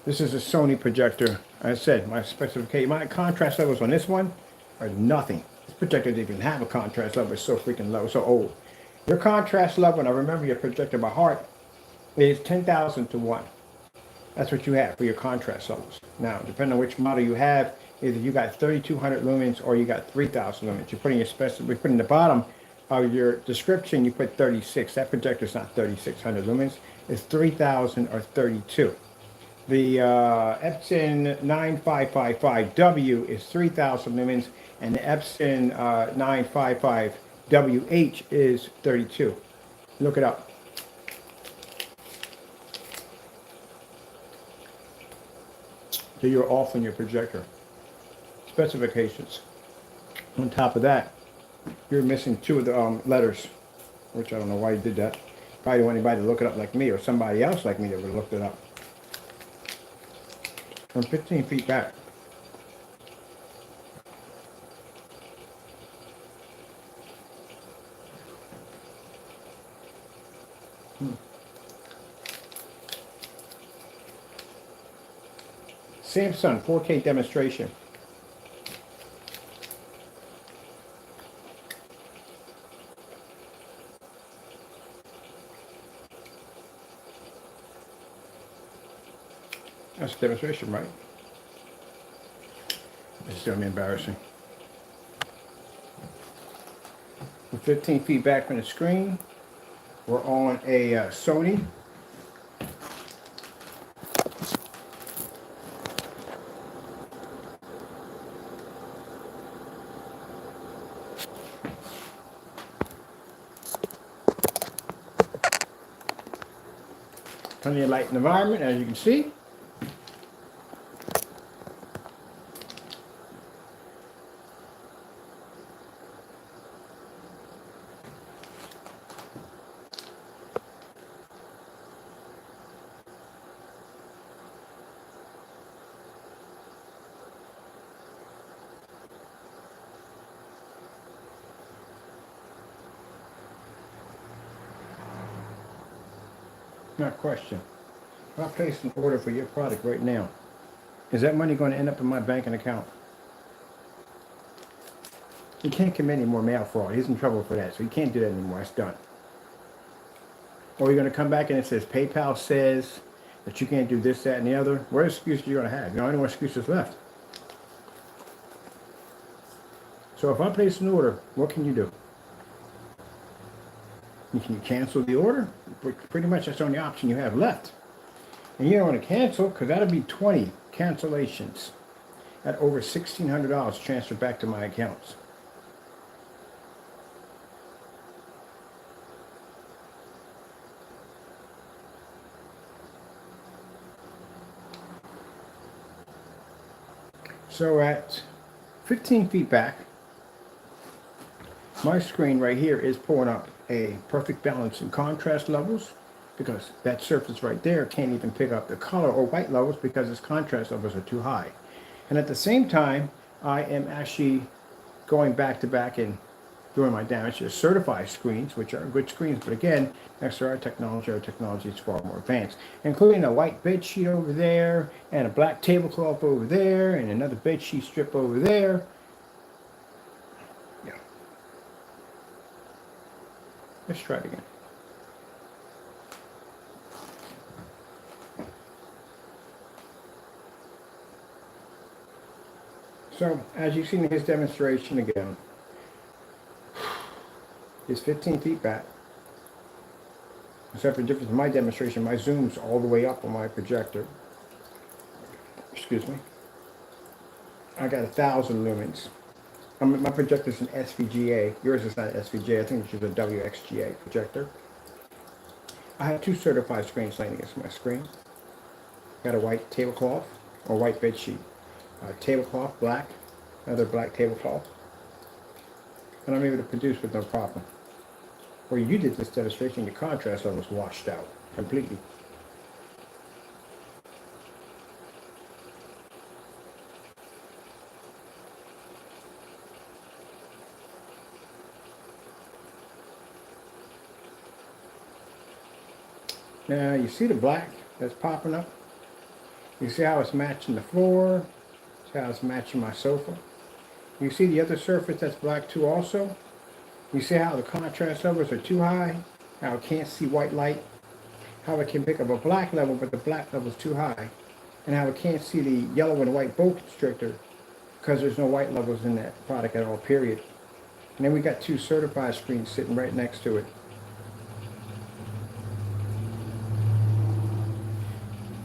[SPEAKER 1] This is a Sony projector. I said my specification, my contrast levels on this one are nothing. This projector didn't even have a contrast level. It's so freaking low, so old. Your contrast level, and I remember your projector by heart, is 10,000 to 1. That's what you have for your contrast levels. Now, depending on which model you have, either you got 3,200 lumens or you got 3,000 lumens. You put in your we put in the bottom of your description, you put 36. That projector is not 3,600 lumens. It's 3,000 or 32. The Epson 9555W is 3,000 lumens, and the Epson 955WH is 32. Look it up. So you're off on your projector. Specifications. On top of that, you're missing 2 of the letters, which I don't know why you did that. Probably don't want anybody to look it up like me or somebody else like me that would have looked it up. From 15 feet back. Samsung 4K demonstration. That's a demonstration, right? It's gonna be embarrassing. We're 15 feet back from the screen. We're on a Sony. Plenty of light in the environment, as you can see. Now, question. If I place an order for your product right now, is that money going to end up in my banking account? You can't commit any more mail fraud. He's in trouble for that, so you can't do that anymore. It's done. Or you're going to come back and it says PayPal says that you can't do this, that, and the other. What excuse are you going to have? You don't have any more excuses left. So if I place an order, what can you do? Can you cancel the order? Pretty much that's the only option you have left. And you don't want to cancel because that'll be 20 cancellations at over $1,600 transferred back to my accounts. So at 15 feet back, my screen right here is pulling up a perfect balance in contrast levels because that surface right there can't even pick up the color or white levels because its contrast levels are too high. And at the same time, I am actually going back to back and doing my damage to certified screens, which are good screens, but again, next to our technology is far more advanced, including a white bed sheet over there and a black tablecloth over there and another bed sheet strip over there. Yeah. Let's try it again. So, as you've seen in his demonstration again, it's 15 feet back. Except for the difference in my demonstration, my zoom's all the way up on my projector. Excuse me. I got 1,000 lumens. My projector's an SVGA. Yours is not an SVGA. I think it's just a WXGA projector. I have 2 certified screens laying against my screen. Got a white tablecloth or white bed sheet. Tablecloth, black. Another black tablecloth. And I'm able to produce with no problem. Where you did this demonstration, your contrast level was washed out completely. Now you see the black that's popping up? You see how it's matching the floor? See how it's matching my sofa? You see the other surface that's black too also? You see how the contrast levels are too high? How it can't see white light? How it can pick up a black level but the black level is too high? And how it can't see the yellow and white bow constrictor because there's no white levels in that product at all, period. And then we got 2 certified screens sitting right next to it.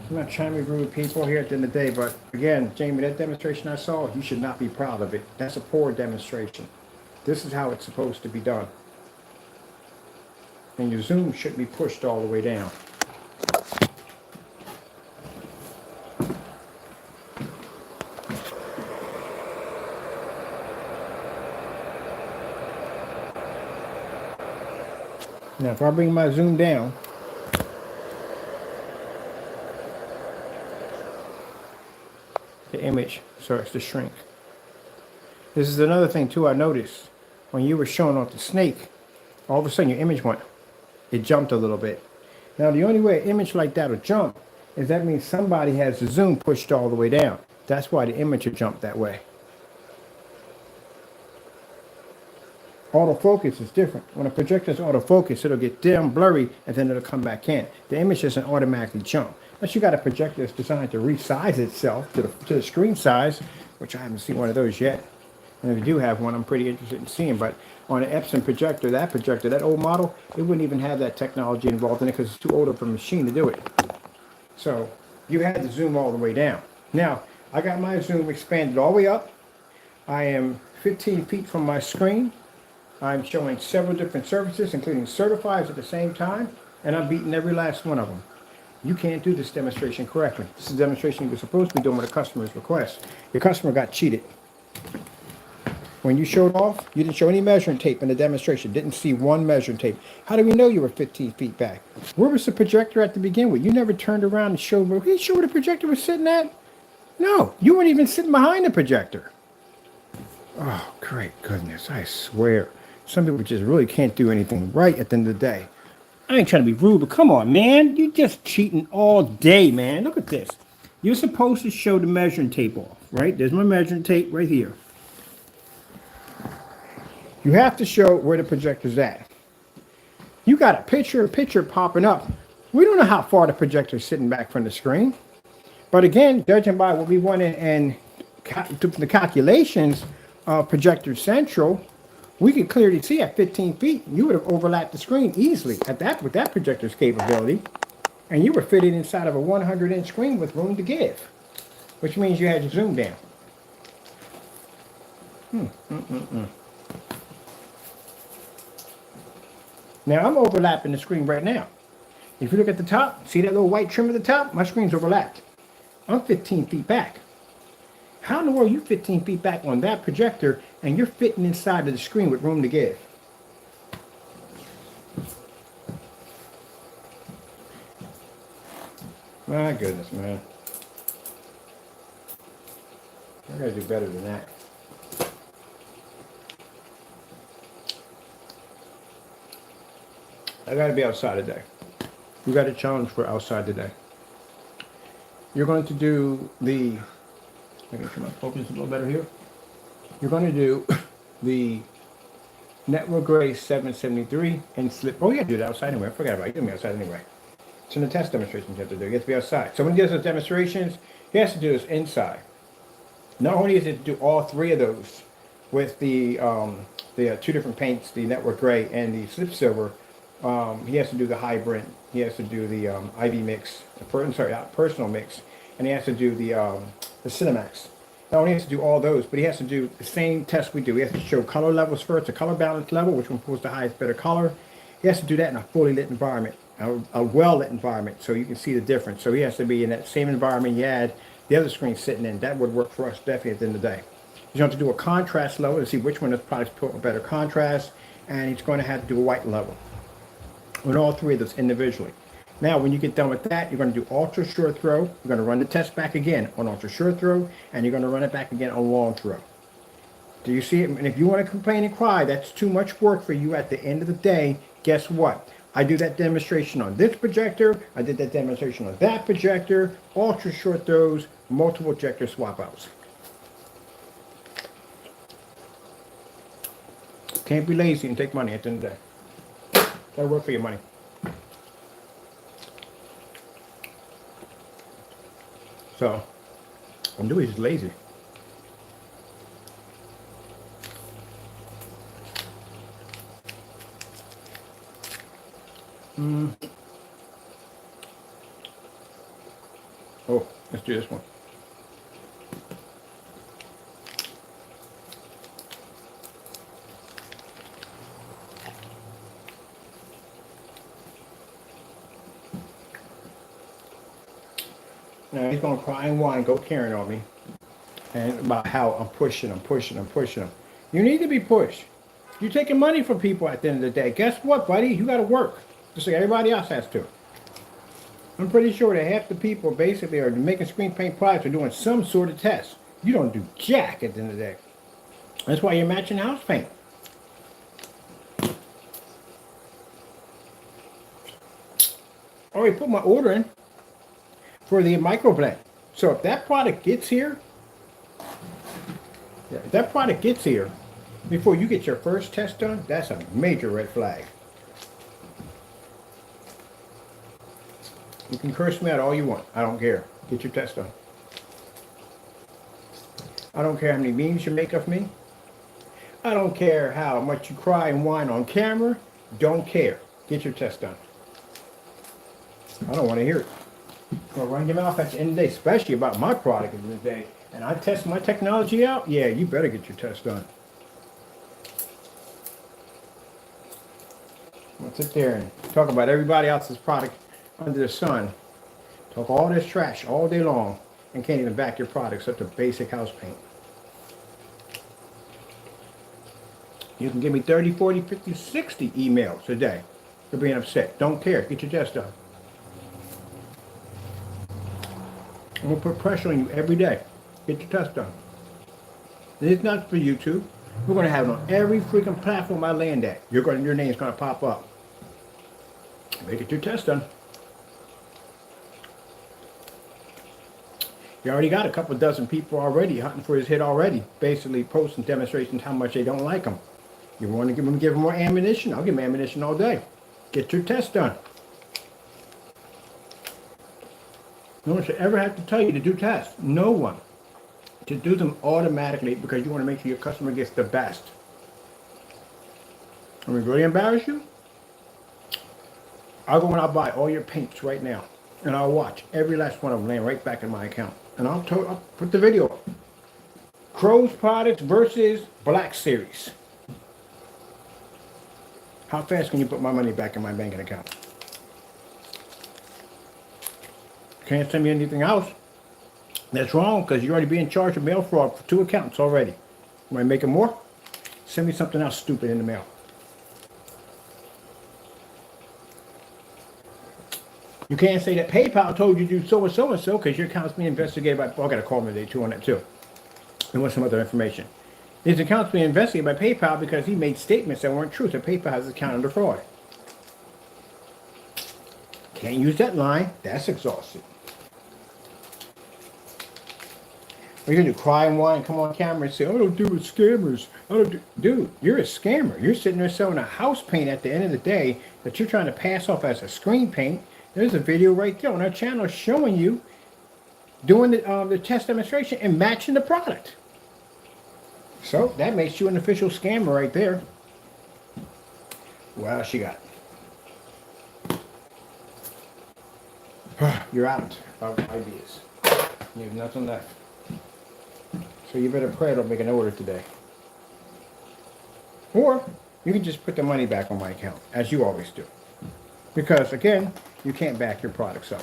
[SPEAKER 1] I'm not trying to be rude people here at the end of the day, but again, Jamie, that demonstration I saw, you should not be proud of it. That's a poor demonstration. This is how it's supposed to be done. And your zoom shouldn't be pushed all the way down. Now, if I bring my zoom down, the image starts to shrink. This is another thing too I noticed. When you were showing off the snake, all of a sudden your image it jumped a little bit. Now the only way an image like that will jump is that means somebody has the zoom pushed all the way down. That's why the image will jump that way. Autofocus is different. When a projector is autofocus, it'll get dim, blurry, and then it'll come back in. The image doesn't automatically jump. Unless you got a projector that's designed to resize itself to the screen size, which I haven't seen one of those yet. And if you do have one, I'm pretty interested in seeing. But on an Epson projector, that old model, it wouldn't even have that technology involved in it because it's too old of a machine to do it. So you had to zoom all the way down. Now, I got my zoom expanded all the way up. I am 15 feet from my screen. I'm showing several different surfaces, including certifieds at the same time, and I'm beating every last one of them. You can't do this demonstration correctly. This is a demonstration you were supposed to be doing with a customer's request. Your customer got cheated. When you showed off, you didn't show any measuring tape in the demonstration. Didn't see one measuring tape. How do we know you were 15 feet back? Where was the projector at the begin with? You never turned around and showed where the projector was sitting at? No, you weren't even sitting behind the projector. Oh, great goodness, I swear. Some people just really can't do anything right at the end of the day. I ain't trying to be rude, but come on, man. You're just cheating all day, man. Look at this. You're supposed to show the measuring tape off, right? There's my measuring tape right here. You have to show where the projector's at. You got a picture popping up. We don't know how far the projector's sitting back from the screen. But again, judging by what we went in and the calculations of Projector Central, we could clearly see at 15 feet, you would have overlapped the screen easily with that projector's capability. And you were fitted inside of a 100-inch screen with room to give, which means you had your zoom down. Now I'm overlapping the screen right now. If you look at the top, see that little white trim at the top? My screen's overlapped. I'm 15 feet back. How in the world are you 15 feet back on that projector and you're fitting inside of the screen with room to give? My goodness, man. I gotta do better than that. I gotta be outside today. You got a challenge for outside today. You're going to do the, let me turn my focus a little better here. You're going to do the Network Gray 773 and slip. Oh, you got to do that outside anyway. I forgot about it. You're going to be outside anyway. It's in the test demonstrations you have to do. You have to be outside. So when he does those demonstrations, he has to do this inside. Not only is it do all three of those with the two different paints, the network gray and the slip silver, he has to do the hybrid. He has to do the IV mix, personal mix, and he has to do the Cinemax. Not only has to do all those, but he has to do the same test we do. He has to show color levels first, a color balance level, which one pulls the highest, better color. He has to do that in a fully lit environment, a well-lit environment, so you can see the difference. So he has to be in that same environment he had the other screen sitting in. That would work for us definitely at the end of the day. He's going to do a contrast level to see which one of the products put a better contrast, and he's going to have to do a white level with all three of those individually. Now, when you get done with that, you're going to do ultra short throw. You're going to run the test back again on ultra short throw, and you're going to run it back again on long throw. Do you see it? And if you want to complain and cry, that's too much work for you at the end of the day. Guess what? I do that demonstration on this projector. I did that demonstration on that projector. Ultra short throws, multiple projector swap outs. Can't be lazy and take money at the end of the day. Gotta work for your money. So, I'm doing is lazy. Oh, let's do this one. Now he's gonna cry and whine, go Karen on me, and about how I'm pushing him. You need to be pushed. You're taking money from people at the end of the day. Guess what, buddy? You gotta work, just like everybody else has to. I'm pretty sure that half the people basically are making screen paint products or doing some sort of test. You don't do jack at the end of the day. That's why you're matching house paint. I already put my order in for the microblend. So if that product gets here, before you get your first test done, that's a major red flag. You can curse me out all you want. I don't care. Get your test done. I don't care how many memes you make of me. I don't care how much you cry and whine on camera. Don't care. Get your test done. I don't want to hear it. Well, run your mouth at the end of the day, especially about my product at the end of the day. And I test my technology out. Yeah, you better get your test done. I'll sit there and talk about everybody else's product under the sun. Talk all this trash all day long and can't even back your product except a basic house paint. You can give me 30, 40, 50, 60 emails a day for being upset. Don't care. Get your test done. I'm going to put pressure on you every day. Get your test done. It's not for YouTube. We're going to have it on every freaking platform I land at. Your name's going to pop up. Get your test done. You already got a couple dozen people already hunting for his hit already, basically posting demonstrations how much they don't like him. You want to give him more ammunition? I'll give him ammunition all day. Get your test done. No one should ever have to tell you to do tests. No one. To do them automatically because you want to make sure your customer gets the best. Let me really embarrass you? I'll go and I'll buy all your paints right now. And I'll watch every last one of them land right back in my account. And I'll put the video up. Crow's products versus Black Series. How fast can you put my money back in my banking account? Can't send me anything else. That's wrong because you're already being charged with mail fraud for 2 accounts already. Want to make it more? Send me something else stupid in the mail. You can't say that PayPal told you to do so and so and so because your account's being investigated by. Well, I got to call them today too on that too. And want some other information. His account's being investigated by PayPal because he made statements that weren't true. So PayPal has his account under fraud. Can't use that line. That's exhausting. What are you going to do? Cry and whine, come on camera and say, I don't do with scammers. I don't do. Dude, you're a scammer. You're sitting there selling a house paint at the end of the day that you're trying to pass off as a screen paint. There's a video right there on our channel showing you doing the test demonstration and matching the product. So that makes you an official scammer right there. What else you got? You're out of ideas. You have nothing left. So you better pray I don't make an order today. Or you can just put the money back on my account, as you always do. Because again, you can't back your products up.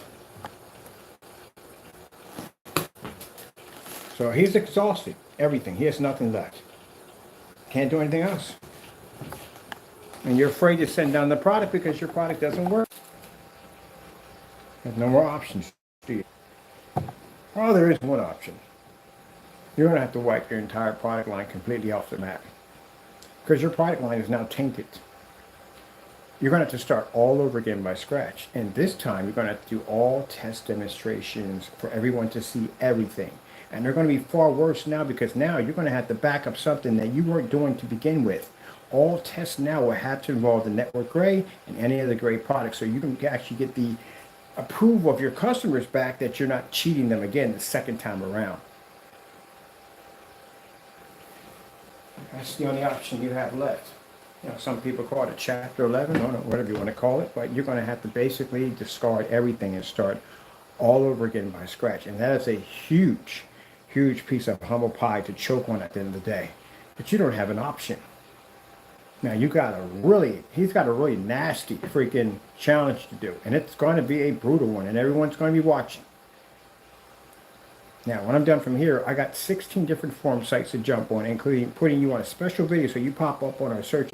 [SPEAKER 1] So he's exhausted. Everything. He has nothing left. Can't do anything else. And you're afraid to send down the product because your product doesn't work. There's no more options, do you? Oh, there is one option. You're going to have to wipe your entire product line completely off the map. Because your product line is now tainted. You're going to have to start all over again by scratch. And this time, you're going to have to do all test demonstrations for everyone to see everything. And they're going to be far worse now because now you're going to have to back up something that you weren't doing to begin with. All tests now will have to involve the network gray and any other gray product. So you can actually get the approval of your customers back that you're not cheating them again the second time around. That's the only option you have left. You know, some people call it a Chapter 11, or whatever you want to call it, but you're going to have to basically discard everything and start all over again by scratch. And that is a huge, huge piece of humble pie to choke on at the end of the day. But you don't have an option. Now he's got a really nasty freaking challenge to do. And it's going to be a brutal one, and everyone's going to be watching. Now, when I'm done from here, I got 16 different forum sites to jump on, including putting you on a special video so you pop up on our search,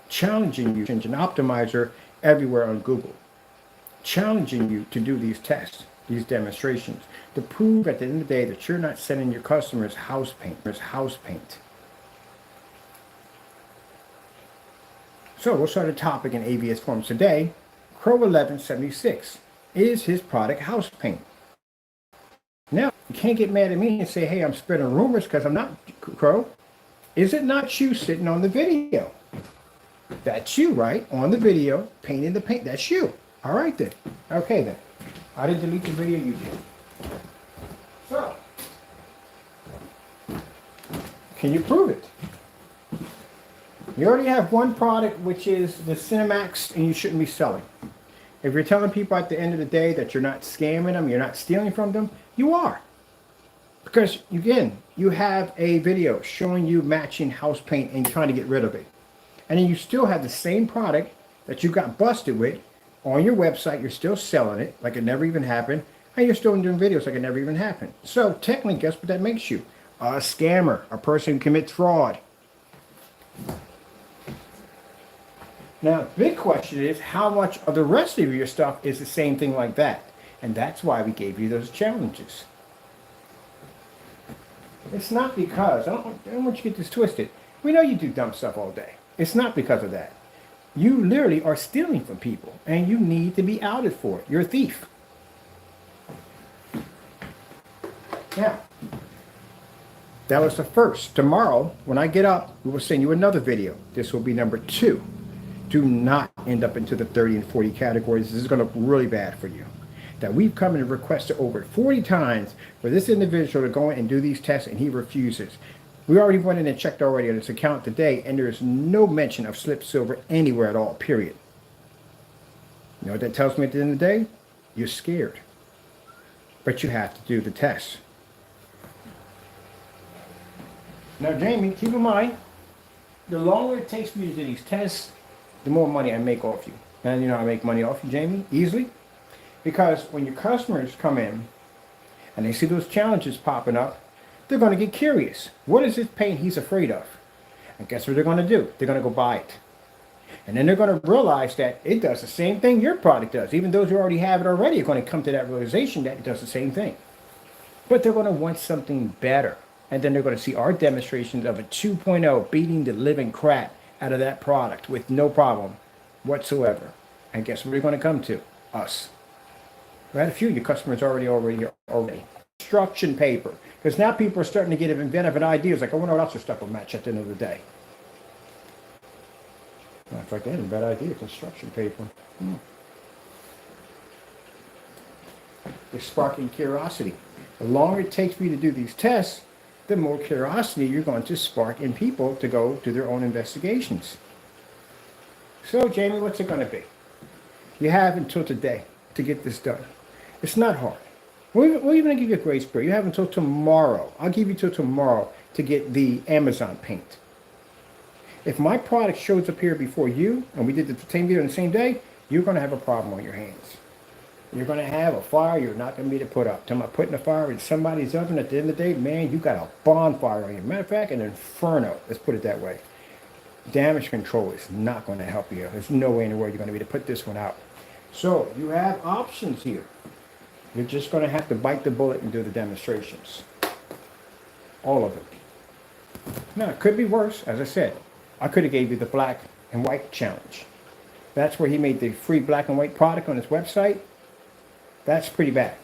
[SPEAKER 1] challenging you to change an optimizer everywhere on Google, challenging you to do these tests, these demonstrations, to prove at the end of the day that you're not sending your customers house paint. So we'll start a topic in AVS forums today. Crow 1176. Is his product house paint? Now, you can't get mad at me and say, hey, I'm spreading rumors because I'm not, Crow. Is it not you sitting on the video? That's you, right? On the video, painting the paint. That's you. All right, then. Okay, then. I didn't delete the video, you did. So, can you prove it? You already have one product, which is the Cinemax, and you shouldn't be selling. If you're telling people at the end of the day that you're not scamming them, you're not stealing from them, you are. Because, again, you have a video showing you matching house paint and trying to get rid of it. And then you still have the same product that you got busted with on your website. You're still selling it like it never even happened. And you're still doing videos like it never even happened. So, technically, guess what that makes you? A scammer, a person who commits fraud. Now, the big question is, how much of the rest of your stuff is the same thing like that? And that's why we gave you those challenges. It's not because, I don't want you to get this twisted. We know you do dumb stuff all day. It's not because of that. You literally are stealing from people, and you need to be outed for it. You're a thief. Now, that was the first. Tomorrow, when I get up, we will send you another video. This will be number 2. Do not end up into the 30 and 40 categories. This is going to look really bad for you. That we've come and requested over 40 times for this individual to go in and do these tests, and he refuses. We already went in and checked already on his account today, and there is no mention of slip silver anywhere at all, period. You know what that tells me at the end of the day? You're scared. But you have to do the test. Now, Jamie, keep in mind, the longer it takes me to do these tests, the more money I make off you. And you know how I make money off you, Jamie? Easily. Because when your customers come in and they see those challenges popping up, they're going to get curious. What is this paint he's afraid of? And guess what they're going to do? They're going to go buy it. And then they're going to realize that it does the same thing your product does. Even those who already have it already are going to come to that realization that it does the same thing. But they're going to want something better. And then they're going to see our demonstrations of a 2.0 beating the living crap out of that product with no problem whatsoever. And guess what we're going to come to? Us. We had a few of your customers already. Construction paper. Because now people are starting to get inventive and ideas like, I wonder what else their stuff will match at the end of the day. Matter of fact, they had a bad idea, construction paper. It's sparking curiosity. The longer it takes for you to do these tests, the more curiosity you're going to spark in people to go do their own investigations. So, Jamie, what's it going to be? You have until today to get this done. It's not hard. We're even going to give you a grace period. You have until tomorrow. I'll give you till tomorrow to get the Amazon paint. If my product shows up here before you, and we did the same video on the same day, you're going to have a problem on your hands. You're going to have a fire you're not going to be able to put out. Talking about putting a fire in somebody's oven at the end of the day, man, you got a bonfire on you. Matter of fact, an inferno. Let's put it that way. Damage control is not going to help you. There's no way in the world you're going to be able to put this one out. So you have options here. You're just going to have to bite the bullet and do the demonstrations. All of it. Now, it could be worse. As I said, I could have gave you the black and white challenge. That's where he made the free black and white product on his website. That's pretty bad.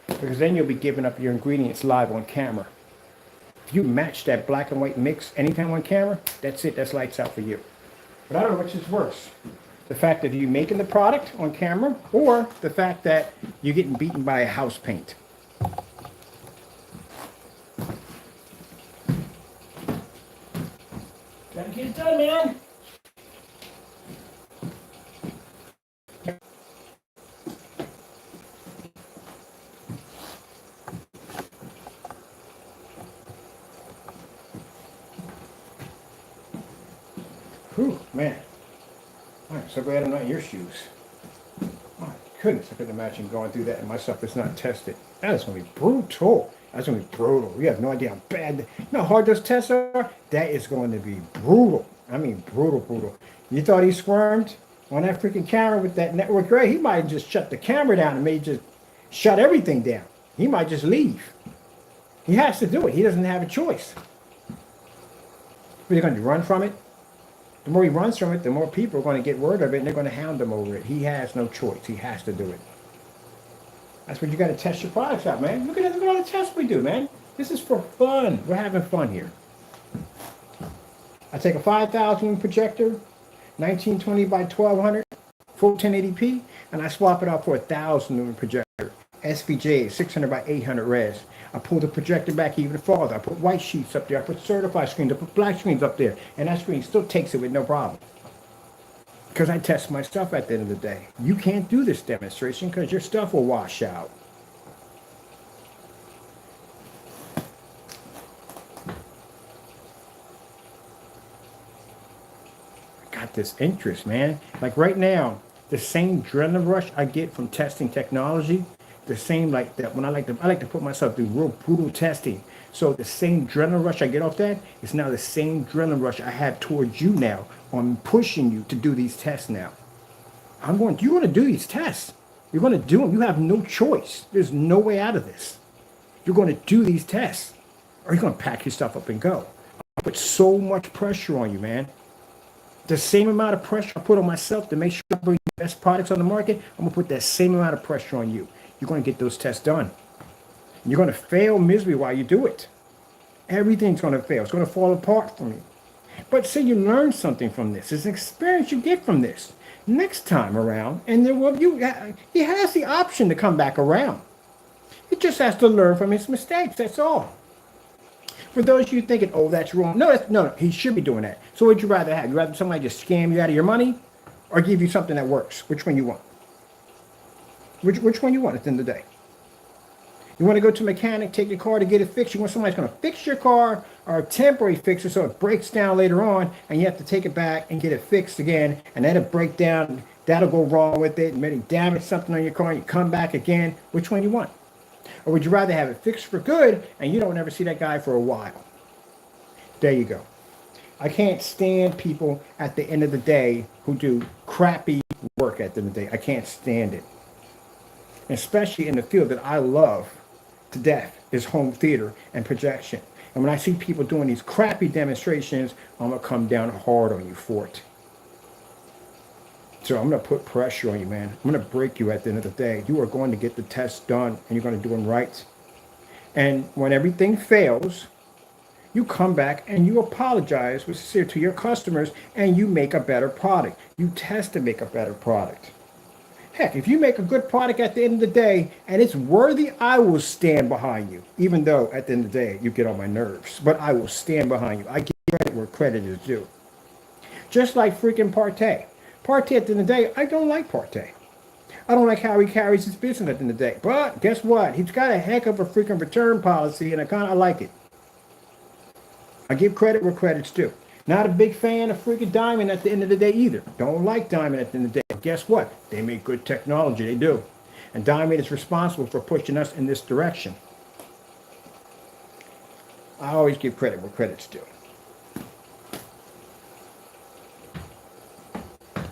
[SPEAKER 1] Because then you'll be giving up your ingredients live on camera. If you match that black and white mix anytime on camera, that's it. That's lights out for you. But I don't know which is worse. The fact that you're making the product on camera, or the fact that you're getting beaten by a house paint. Gotta get it done, man. Whew, man. I'm so glad I'm not in your shoes. My goodness, I couldn't imagine going through that and my stuff that's not tested. That is going to be brutal. That's going to be brutal. You have no idea how bad, you know how hard those tests are? That is going to be brutal. I mean, brutal, brutal. You thought he squirmed on that freaking camera with that network gray? He might have just shut the camera down and maybe just shut everything down. He might just leave. He has to do it. He doesn't have a choice. What are you going to do, run from it? The more he runs from it, the more people are going to get word of it and they're going to hound him over it. He has no choice. He has to do it. That's what you got to test your products out, man. Look at all the tests we do, man. This is for fun. We're having fun here. I take a 5,000 projector, 1920 by 1200, full 1080p, and I swap it out for a 1,000 lumen projector, SVJ 600 by 800 res. I pull the projector back even farther. I put white sheets up there. I put certified screens. I put black screens up there. And that screen still takes it with no problem. Because I test my stuff at the end of the day. You can't do this demonstration because your stuff will wash out. I got this interest, man. Like right now, the same adrenaline rush I get from testing technology, the same like that when I like to put myself through real brutal testing. So the same adrenaline rush I get off that is now the same adrenaline rush I have towards you now on pushing you to do these tests now. You're going to do these tests. You're going to do them. You have no choice. There's no way out of this. You're going to do these tests or you're going to pack your stuff up and go. I put so much pressure on you, man. The same amount of pressure I put on myself to make sure I bring the best products on the market, I'm going to put that same amount of pressure on you. You're going to get those tests done. You're going to fail miserably while you do it. Everything's going to fail. It's going to fall apart from you. But say you learn something from this. It's an experience you get from this. Next time around, and there will he has the option to come back around. He just has to learn from his mistakes. That's all. For those of you thinking, oh, that's wrong. No, he should be doing that. So what would you rather have? You rather somebody just scam you out of your money or give you something that works? Which one you want? Which one you want at the end of the day? You want to go to a mechanic, take your car to get it fixed. You want somebody that's going to fix your car or a temporary fixer so it breaks down later on and you have to take it back and get it fixed again. And that'll break down. That'll go wrong with it. Maybe damage something on your car and you come back again. Which one you want? Or would you rather have it fixed for good and you don't ever see that guy for a while? There you go. I can't stand people at the end of the day who do crappy work at the end of the day. I can't stand it. Especially in the field that I love to death is home theater and projection. And when I see people doing these crappy demonstrations, I'm going to come down hard on you for it. So I'm going to put pressure on you, man. I'm going to break you at the end of the day. You are going to get the test done and you're going to do them right. And when everything fails, you come back and you apologize with sincere to your customers and you make a better product. You test to make a better product. Heck, if you make a good product at the end of the day and it's worthy, I will stand behind you. Even though at the end of the day, you get on my nerves. But I will stand behind you. I give credit where credit is due. Just like freaking Partey. Partey at the end of the day, I don't like Partey. I don't like how he carries his business at the end of the day. But guess what? He's got a heck of a freaking return policy and I kind of like it. I give credit where credit's due. Not a big fan of freaking Diamond at the end of the day either. Don't like Diamond at the end of the day. But guess what? They make good technology. They do. And Diamond is responsible for pushing us in this direction. I always give credit where credit's due.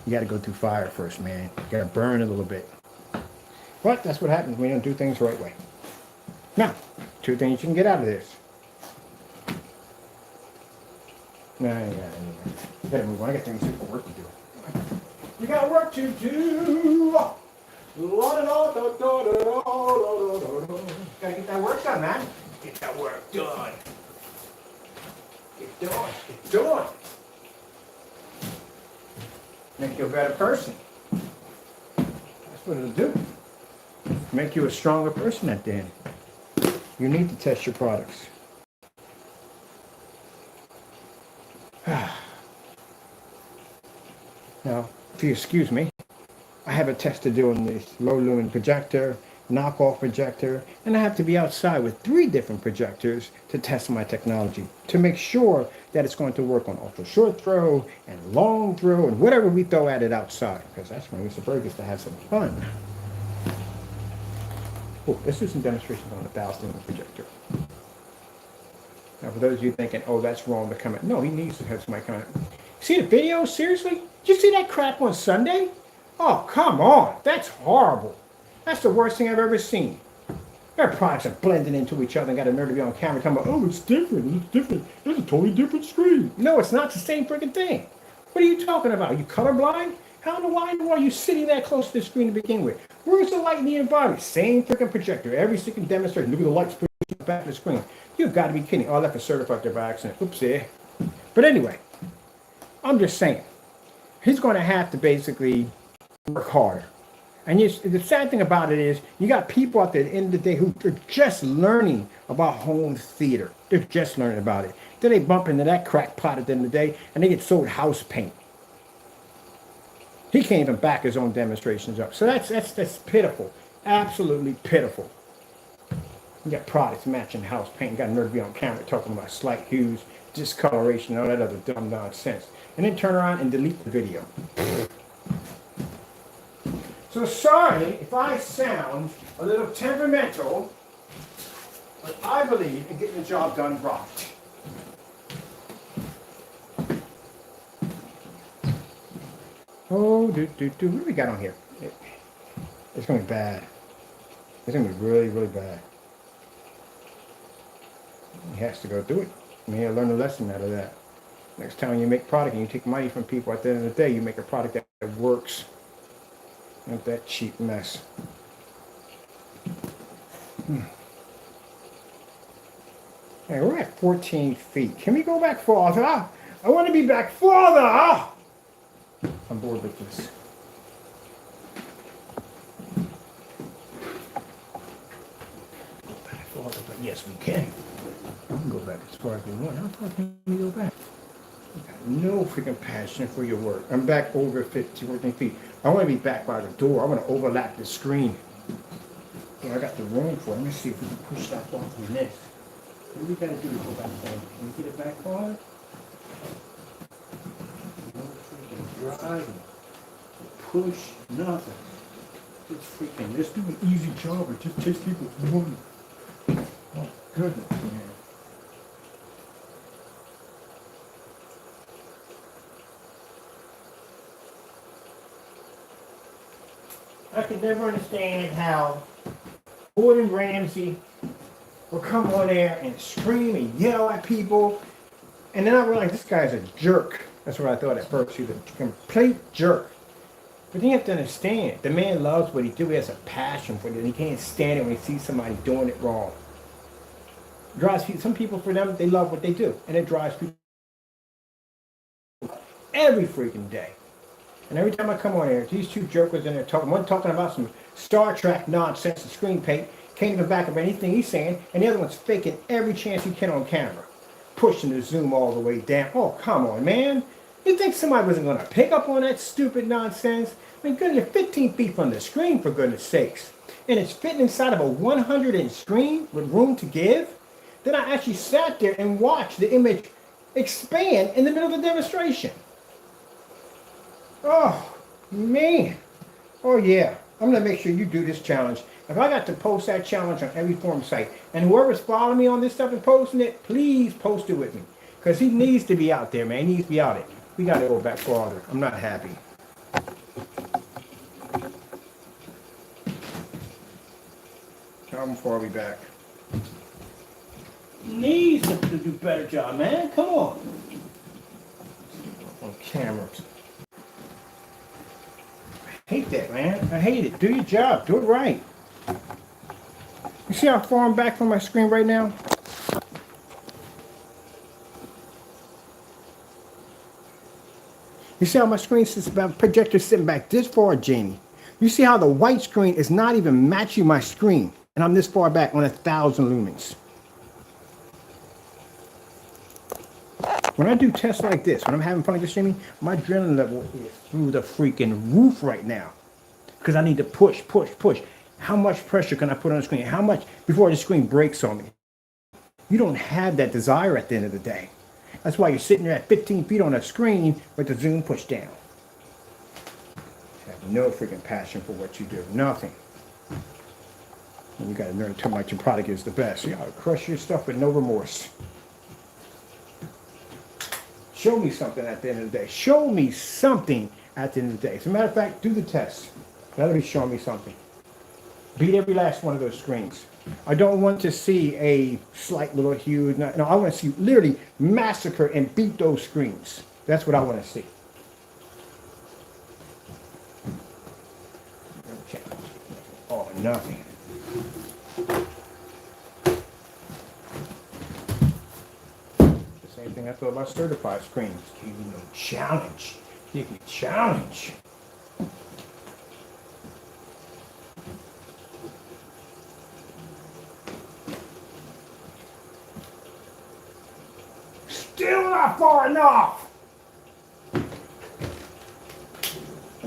[SPEAKER 1] You got to go through fire first, man. You got to burn a little bit. But that's what happens when you don't do things the right way. Now, 2 things you can get out of this. No, you gotta move on. I got things for work to do. You got work to do. Gotta get that work done, man. Get that work done. Get done. Get done. Make you a better person. That's what it'll do. Make you a stronger person at the end. You need to test your products. Now, if you excuse me, I have a test to do on this low lumen projector, knockoff projector, and I have to be outside with 3 different projectors to test my technology to make sure that it's going to work on ultra short throw and long throw and whatever we throw at it outside, because that's when Mr. Burgers to have some fun. Oh, this is some demonstrations on the 1,000 lumen projector. Now, for those of you thinking, oh, that's wrong to comment. No, he needs to have somebody comment. See the video? Seriously? Did you see that crap on Sunday? Oh, come on. That's horrible. That's the worst thing I've ever seen. Their products are blending into each other and got a nerve to be on camera talking about, oh, it's different. It's different. It's a totally different screen. No, it's not the same freaking thing. What are you talking about? Are you colorblind? How in the wide world are you sitting that close to the screen to begin with? Where's the light in the environment? Same freaking projector. Every freaking demonstration. Look at the lights pushing back to the screen. You've got to be kidding. Oh, I left a certified there by accident. Oopsie. But anyway, I'm just saying, he's going to have to basically work harder. And the sad thing about it is, you got people out there at the end of the day who are just learning about home theater. They're just learning about it. Then they bump into that crackpot at the end of the day, and they get sold house paint. He can't even back his own demonstrations up. So that's pitiful. Absolutely pitiful. You got products matching house paint. You got a nerve to be on camera talking about slight hues, discoloration, all that other dumb nonsense. And then turn around and delete the video. So sorry if I sound a little temperamental, but I believe in getting the job done right. Oh, what do we got on here? It's going to be bad. It's going to be really, really bad. He has to go through it. I mean, he'll learn a lesson out of that. Next time you make product and you take money from people, at the end of the day, you make a product that works. Not that cheap mess. Hey, we're at 14 feet. Can we go back farther? I want to be back farther! I'm bored with this. Go back farther, but yes, we can. We can go back as far as we want. How far can we go back? I got no freaking passion for your work. I'm back over 14 feet. I want to be back by the door. I want to overlap the screen. So I got the room for it. Let me see if we can push that off with this. What do we got to do to go back there? Can we get it back far? No freaking driving. Push nothing. Just freaking, let's do an easy job and just takes people's money. Oh, goodness, man. I could never understand how Gordon Ramsay will come on there and scream and yell at people. And then I realized this guy's a jerk. That's what I thought at first. He's a complete jerk. But you have to understand, the man loves what he do. He has a passion for it. And he can't stand it when he sees somebody doing it wrong. It drives people, some people, for them, they love what they do. And it drives people every freaking day. And every time I come on here, these two jokers in there talking, one talking about some Star Trek nonsense and screen paint, can't even back up anything he's saying, and the other one's faking every chance he can on camera, pushing the zoom all the way down. Oh, come on, man. You think somebody wasn't going to pick up on that stupid nonsense? I mean, goodness, 15 feet from the screen, for goodness sakes. And it's fitting inside of a 100-inch screen with room to give? Then I actually sat there and watched the image expand in the middle of the demonstration. Oh, man. Oh, yeah. I'm going to make sure you do this challenge. If I got to post that challenge on every forum site, and whoever's following me on this stuff and posting it, please post it with me. Because he needs to be out there, man. He needs to be out there. We got to go back farther. I'm not happy. How far are we back? Needs to do a better job, man. Come on. On camera. I hate that, man. I hate it. Do your job. Do it right. You see how far I'm back from my screen right now? You see how my screen sits back, projector sitting back this far, Jamie? You see how the white screen is not even matching my screen, and I'm this far back on 1,000 lumens. When I do tests like this, when I'm having fun like this, Jamie, my adrenaline level is through the freaking roof right now. Because I need to push, push, push. How much pressure can I put on the screen? How much before the screen breaks on me? You don't have that desire at the end of the day. That's why you're sitting there at 15 feet on a screen with the zoom pushed down. You have no freaking passion for what you do. Nothing. And you got to learn too much your product is the best. You got to crush your stuff with no remorse. Show me something at the end of the day. Show me something at the end of the day. As a matter of fact, do the test. That'll be showing me something. Beat every last one of those screens. I don't want to see a slight little hue. No, I want to see literally massacre and beat those screens. That's what I want to see. Okay. Oh, nothing. The same thing I thought about certified screens. Give me no challenge. Give me challenge. Still not far enough. My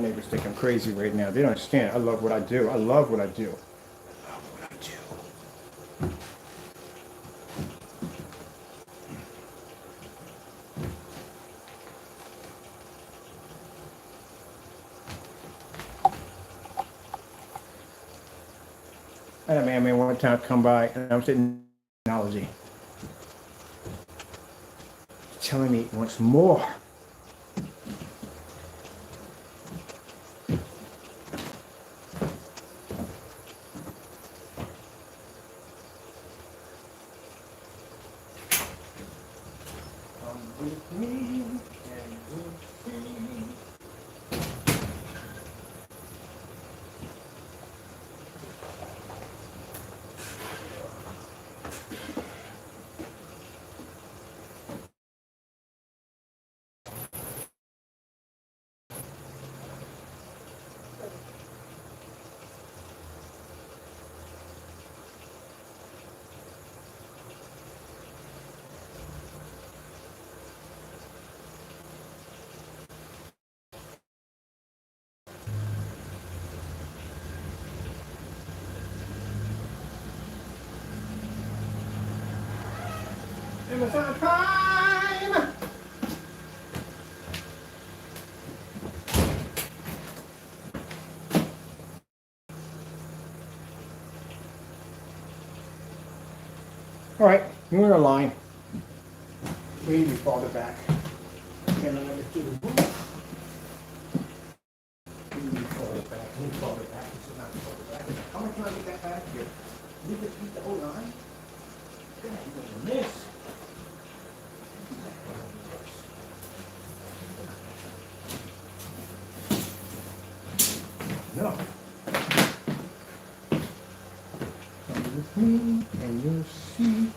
[SPEAKER 1] neighbors think I'm crazy right now. They don't understand. I love what I do. I love what I do. I love what I do. I had a man one time come by and I was sitting in technology. Telling me he wants more. Come with me and we'll see. Amazon Prime! All right, we're in line. We need to be farther back. And then let's do the roof. We need to be farther back. We need farther back. This is not farther back. How much can I get that back here? You just beat the whole line? God, you're gonna miss. No. Come with me and you'll see.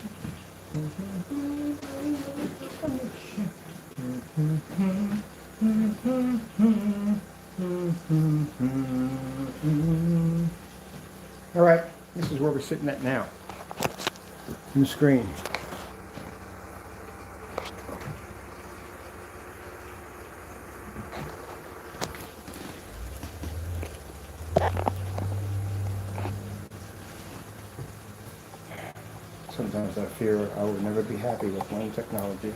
[SPEAKER 1] All right, this is where we're sitting at now. On the screen. Sometimes I fear I will never be happy with my own technology.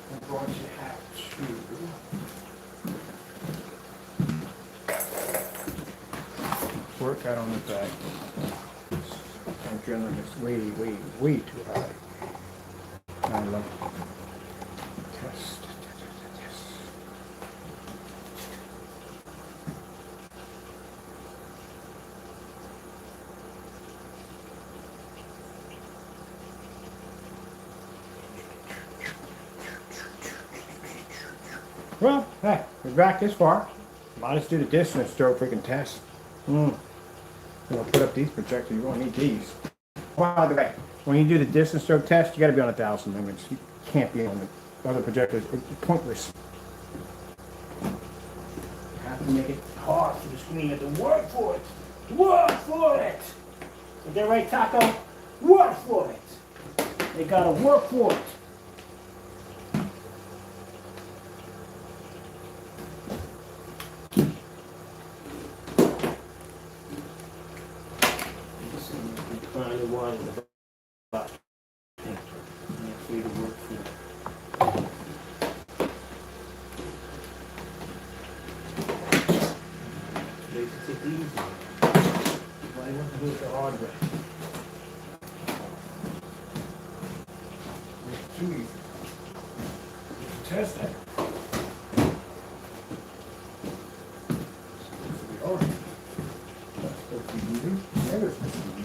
[SPEAKER 1] I'm going to have to work out on the back. Adrenaline is way too high. I love it. Test. Well, hey, we're back this far. Might as do the distance stroke freaking test. We'll put up these projectors. You won't need these. By the way, when you do the distance stroke test, you got to be on 1,000 lumens. You can't be on the other projectors. It's pointless. You have to make it hard for the screen. You have to work for it. Work for it. Is that right, Taco? Work for it. They got to work for it. Find the one in the back. Free to work for. Makes it easy. Why want to do it the hard way? It's too easy. Test that. It's supposed to be hard. That's supposed to be easy. Never supposed to be easy.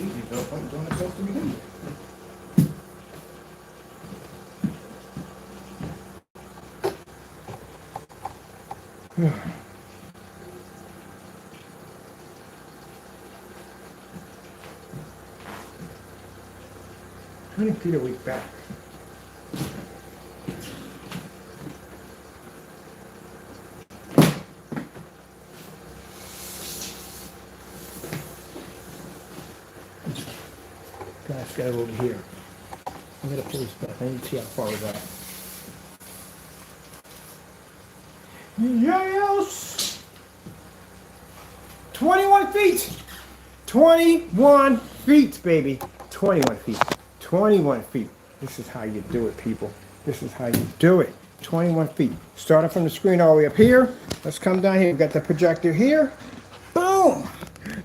[SPEAKER 1] Easy, though, but don't supposed to be easy. How many feet are we back? Guys, got it over here. I'm gonna pull this back. I need to see how far we're back. Yes! 21 feet! 21 feet, baby. 21 feet. 21 feet. This is how you do it, people. This is how you do it. 21 feet. Starting from the screen all the way up here. Let's come down here. We've got the projector here. Boom!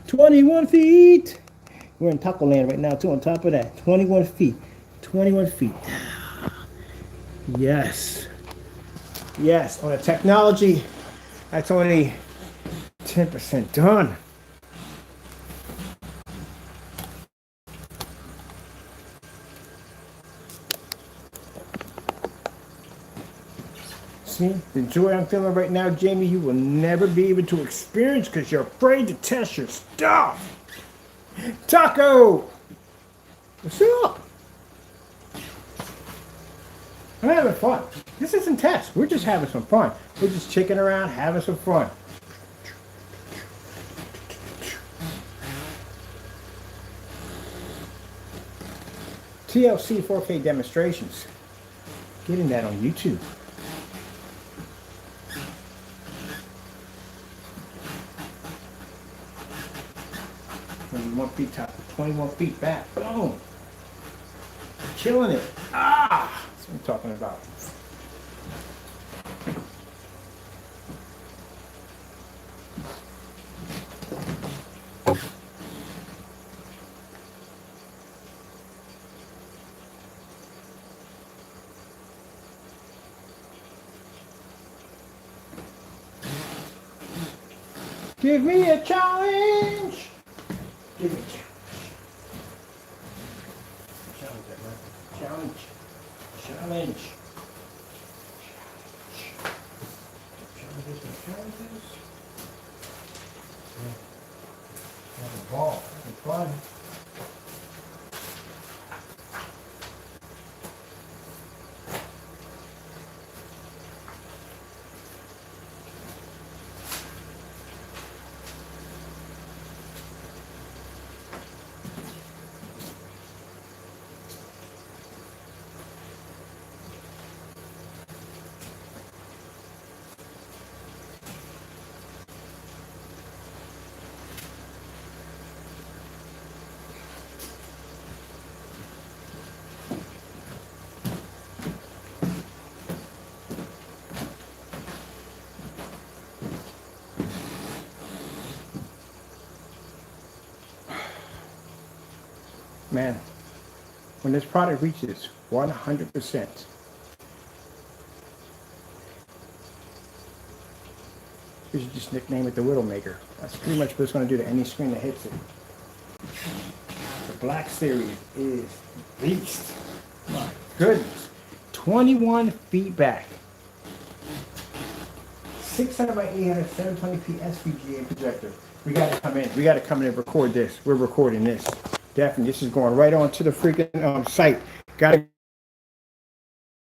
[SPEAKER 1] 21 feet. We're in Taco Land right now, too, on top of that. 21 feet. 21 feet. Yes. Yes, on the technology, that's only 10% done. See, the joy I'm feeling right now, Jamie, you will never be able to experience because you're afraid to test your stuff. Taco! What's up? I'm having fun. This isn't test. We're just having some fun. We're just chicking around, having some fun. TLC 4K demonstrations. Getting that on YouTube. One feet top, 21 feet back. Boom. Killing it. Ah! That's what I'm talking about. Give me a challenge. Give me a challenge. Challenge. Challenge. Challenges. Have a ball. Have fun. Man, when this product reaches 100%, we should just nickname it the Widowmaker. That's pretty much what it's going to do to any screen that hits it. The Black Series is beast. My goodness. 21 feet back. 600 by 800, 720p SVGA projector. We got to come in. We got to come in and record this. We're recording this. Definitely. This is going right on to the freaking site. Got to